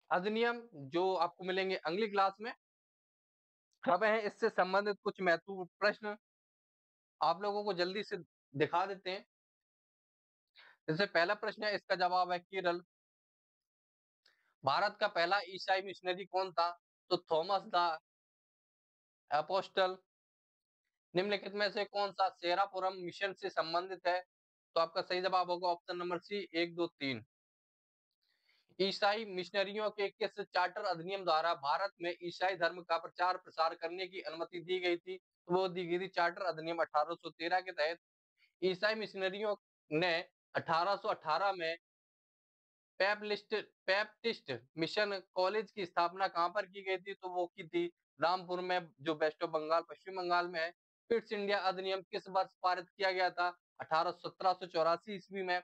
अधिनियम जो आपको मिलेंगे अगली क्लास में। अब है इससे संबंधित कुछ महत्वपूर्ण प्रश्न आप लोगों को जल्दी से दिखा देते हैं। जैसे पहला प्रश्न है, इसका जवाब है केरल। भारत का पहला ईसाई मिशनरी कौन था? तो थॉमस द अपोस्टल। निम्नलिखित में से कौन सा सेरापुरम मिशन से संबंधित है? तो आपका सही जवाब होगा ऑप्शन नंबर सी 1 2 3। ईसाई मिशनरियों के किस चार्टर अधिनियम द्वारा भारत में ईसाई धर्म का प्रचार प्रसार करने की अनुमति दी गई थी? तो वो दी गई थी चार्टर अधिनियम 1813 के तहत। ईसाई मिशनरियों ने 1818 में पैप्टिस्ट मिशन कॉलेज की स्थापना कहाँ पर की गई थी? तो वो की थी रामपुर में, जो वेस्ट ऑफ बंगाल पश्चिम बंगाल में है। फिट्स इंडिया अधिनियम किस वर्ष पारित किया गया था? 1784 ईस्वी में।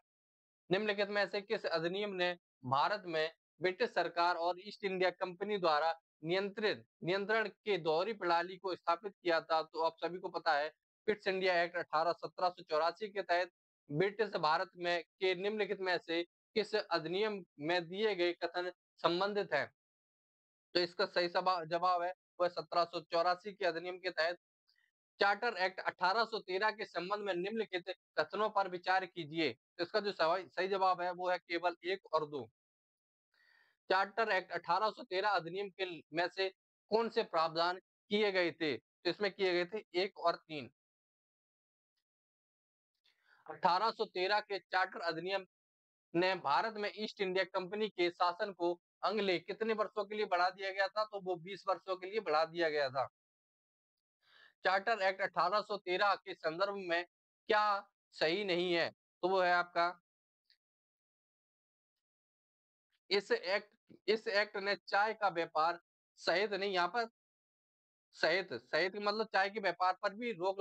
निम्नलिखित में से किस अधिनियम ने भारत में ब्रिटिश सरकार और ईस्ट इंडिया कंपनी द्वारा नियंत्रण के दोहरी प्रणाली को स्थापित किया था? तो आप सभी को पता है फिट्स इंडिया एक्ट 1784 के तहत ब्रिटिश भारत में के निम्नलिखित में से किस अधिनियम में दिए गए कथन संबंधित है? तो इसका सही जवाब है वह 1784 के अधिनियम के तहत। चार्टर एक्ट 1813 के संबंध में निम्नलिखित कथनों पर विचार कीजिए। तो इसका जो सही जवाब है वो है केवल 1 और 2। चार्टर एक्ट 1813 अधिनियम के में से कौन से प्रावधान किए गए थे? तो इसमें किए गए थे 1 और 3। 1813 के चार्टर अधिनियम ने भारत में ईस्ट इंडिया कंपनी के शासन को अगले कितने वर्षों के लिए बढ़ा दिया गया था? तो वो 20 वर्षों के लिए बढ़ा दिया गया था। चार्टर एक्ट 1813 के संदर्भ में क्या सही नहीं है? तो वो है आपका इस एक्ट ने चाय का व्यापार सहित नहीं, यहाँ पर सहित सहित का मतलब चाय के व्यापार पर भी रोक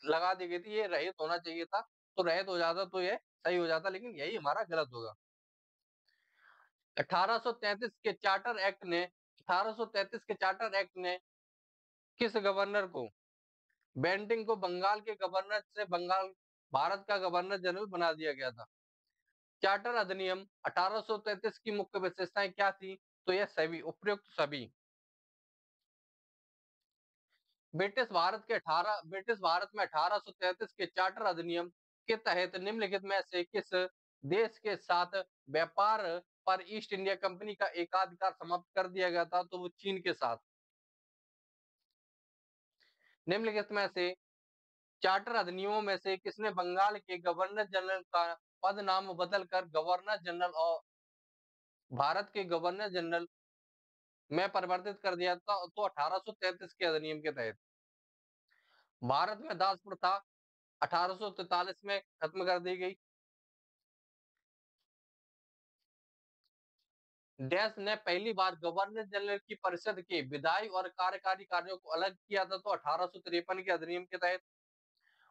लगा दी गई थी। ये रहित होना चाहिए था, तो रहित हो जाता तो ये सही हो जाता, लेकिन यही हमारा गलत होगा। 1833 के चार्टर एक्ट ने 1833 के चार्टर एक्ट ने किस गवर्नर को, बेंटिंग को बंगाल के गवर्नर से बंगाल भारत का गवर्नर जनरल बना दिया गया था। चार्टर अधिनियम 1833 की मुख्य विशेषताएं क्या थी? तो यह सभी उपयुक्त सभी ब्रिटिश भारत में 1833 के चार्टर अधिनियम के तहत निम्नलिखित में से किस देश के साथ व्यापार पर ईस्ट इंडिया कंपनी का एकाधिकार समाप्त कर दिया गया था? तो वो चीन के साथ। निम्नलिखित में से चार्टर अधिनियमों में से किसने बंगाल के गवर्नर जनरल का पद नाम बदलकर गवर्नर जनरल और भारत के गवर्नर जनरल में परिवर्तित कर दिया था? तो 1833 के अधिनियम के तहत। भारत में दास प्रथा 1843 में खत्म कर दी गई। डैश ने पहली बार गवर्नर जनरल की परिषद के विधायी और कार्यकारी कार्यों को अलग किया था? तो 1853 के अधिनियम के तहत।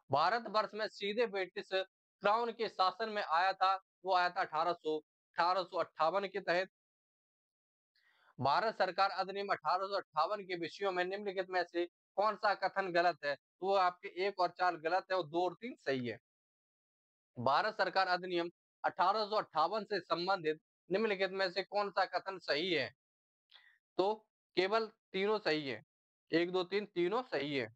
भारत वर्ष में सीधे ब्रिटिश क्राउन के शासन में आया था, वो आया था 1858 के तहत। भारत सरकार अधिनियम 1858 के विषयों में निम्नलिखित में से कौन सा कथन गलत है? तो वो आपके 1 और 4 गलत है और 2 और 3 सही है। भारत सरकार अधिनियम 1858 से संबंधित निम्नलिखित में से कौन सा कथन सही है? तो केवल तीनों सही है। 1, 2, 3 तीनों सही है।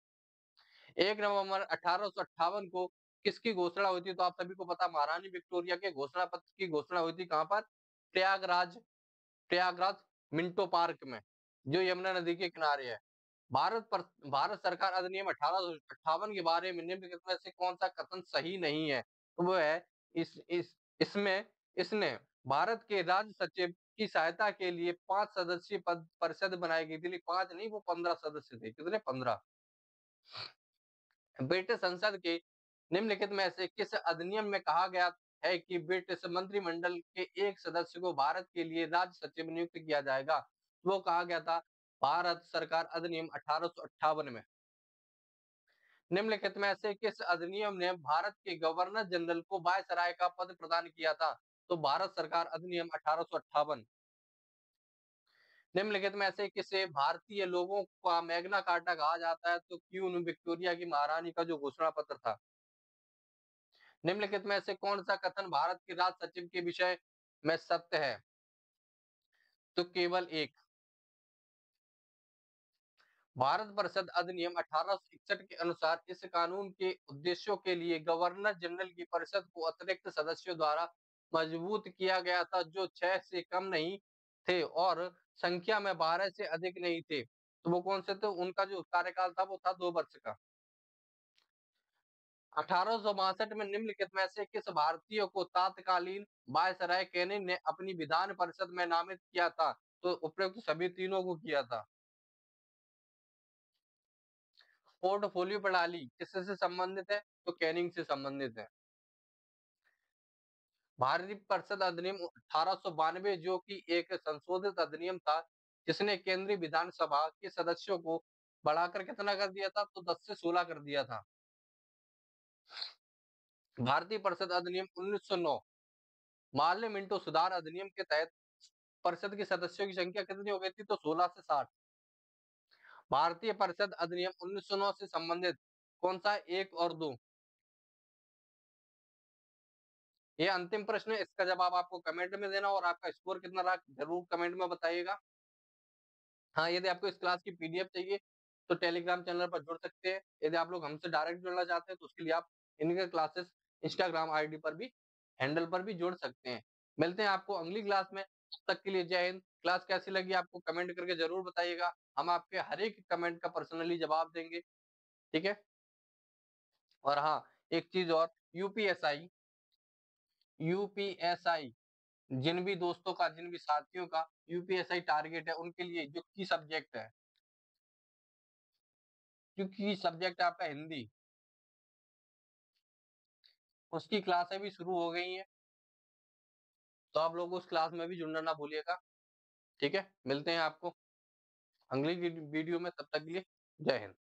1 नवंबर 1858 को किसकी घोषणा हुई थी? तो आप सभी को पता, महारानी विक्टोरिया के घोषणा पत्र की घोषणा हुई थी। कहां पर? प्रयागराज प्रयागराज मिंटो पार्क में, जो यमुना नदी के किनारे है। भारत सरकार अधिनियम 1858 के बारे में निम्नलिखित में से कौन सा कथन सही नहीं है? तो वो है इसमें इसने भारत के राज्य सचिव की सहायता के लिए 5 सदस्यीय परिषद बनाई गई थी। 5 नहीं, वो 15 सदस्य थे। कितने? 15। ब्रिटिश संसद के निम्नलिखित में से किस अधिनियम में कहा गया है कि ब्रिटिश मंत्रिमंडल के एक सदस्य को भारत के लिए राज्य सचिव नियुक्त किया जाएगा? वो कहा गया था भारत सरकार अधिनियम 1858 में। निम्नलिखित में से किस अधिनियम ने भारत के गवर्नर जनरल को वायसराय का पद प्रदान किया था? तो भारत सरकार अधिनियम 1858। निम्नलिखित में से किसे भारतीय लोगों का मैग्ना कार्टा कहा जाता है? तो क्वीन विक्टोरिया की महारानी का जो घोषणा पत्र था। निम्नलिखित में से कौन सा कथन भारत के राज सचिव के विषय में सत्य है? तो केवल एक। भारत परिषद अधिनियम 1861 के अनुसार इस कानून के उद्देश्यों के लिए गवर्नर जनरल की परिषद को अतिरिक्त सदस्यों द्वारा मजबूत किया गया था, जो 6 से कम नहीं थे और संख्या में 12 से अधिक नहीं थे। तो वो कौन से थे? उनका जो कार्यकाल था वो था 2 वर्ष का। 1862 में निम्नलिखित में से किस भारतीय को तत्कालीन वायसराय कैनिंग ने अपनी विधान परिषद में नामित किया था? तो उपयुक्त सभी तीनों को किया था। पोर्टफोलियो प्रणाली किससे संबंधित है? तो कैनिंग से संबंधित है। भारतीय परिषद अधिनियम 1892 जो कि एक संशोधित अधिनियम था, जिसने केंद्रीय विधानसभा के सदस्यों को बढ़ाकर कितना कर दिया था? तो 10 से 16 कर दिया था। भारतीय परिषद अधिनियम 1909 माल्य मिंटो सुधार अधिनियम के तहत परिषद के सदस्यों की संख्या कितनी हो गई थी? तो 16 से 60। भारतीय परिषद अधिनियम 1909 से संबंधित कौन सा 1 और 2? ये अंतिम प्रश्न है, इसका जवाब आपको कमेंट में देना और आपका स्कोर कितना रहा जरूर कमेंट में बताइएगा। हाँ, यदि आपको इस क्लास की पीडीएफ चाहिए तो टेलीग्राम चैनल पर जुड़ सकते हैं। यदि आप लोग हमसे डायरेक्ट जुड़ना चाहते हैं तो उसके लिए आप इनके क्लासेस इंस्टाग्राम आईडी पर भी हैंडल पर भी जुड़ सकते हैं। मिलते हैं आपको अगली क्लास में, तब तक के लिए जय हिंद। क्लास कैसी लगी आपको कमेंट करके ज़रूर बताइएगा, हम आपके हर एक कमेंट का पर्सनली जवाब देंगे, ठीक है? और हाँ, एक चीज़ और यूपीएसआई यूपीएसआई जिन भी दोस्तों का, जिन भी साथियों का यूपीएसआई टारगेट है, उनके लिए जो की सब्जेक्ट है, क्योंकि सब्जेक्ट है आपका हिंदी, उसकी क्लासें भी शुरू हो गई हैं, तो आप लोग उस क्लास में भी जुड़ना ना भूलिएगा, ठीक है? मिलते हैं आपको अगली वीडियो में, तब तक के लिए जय हिंद।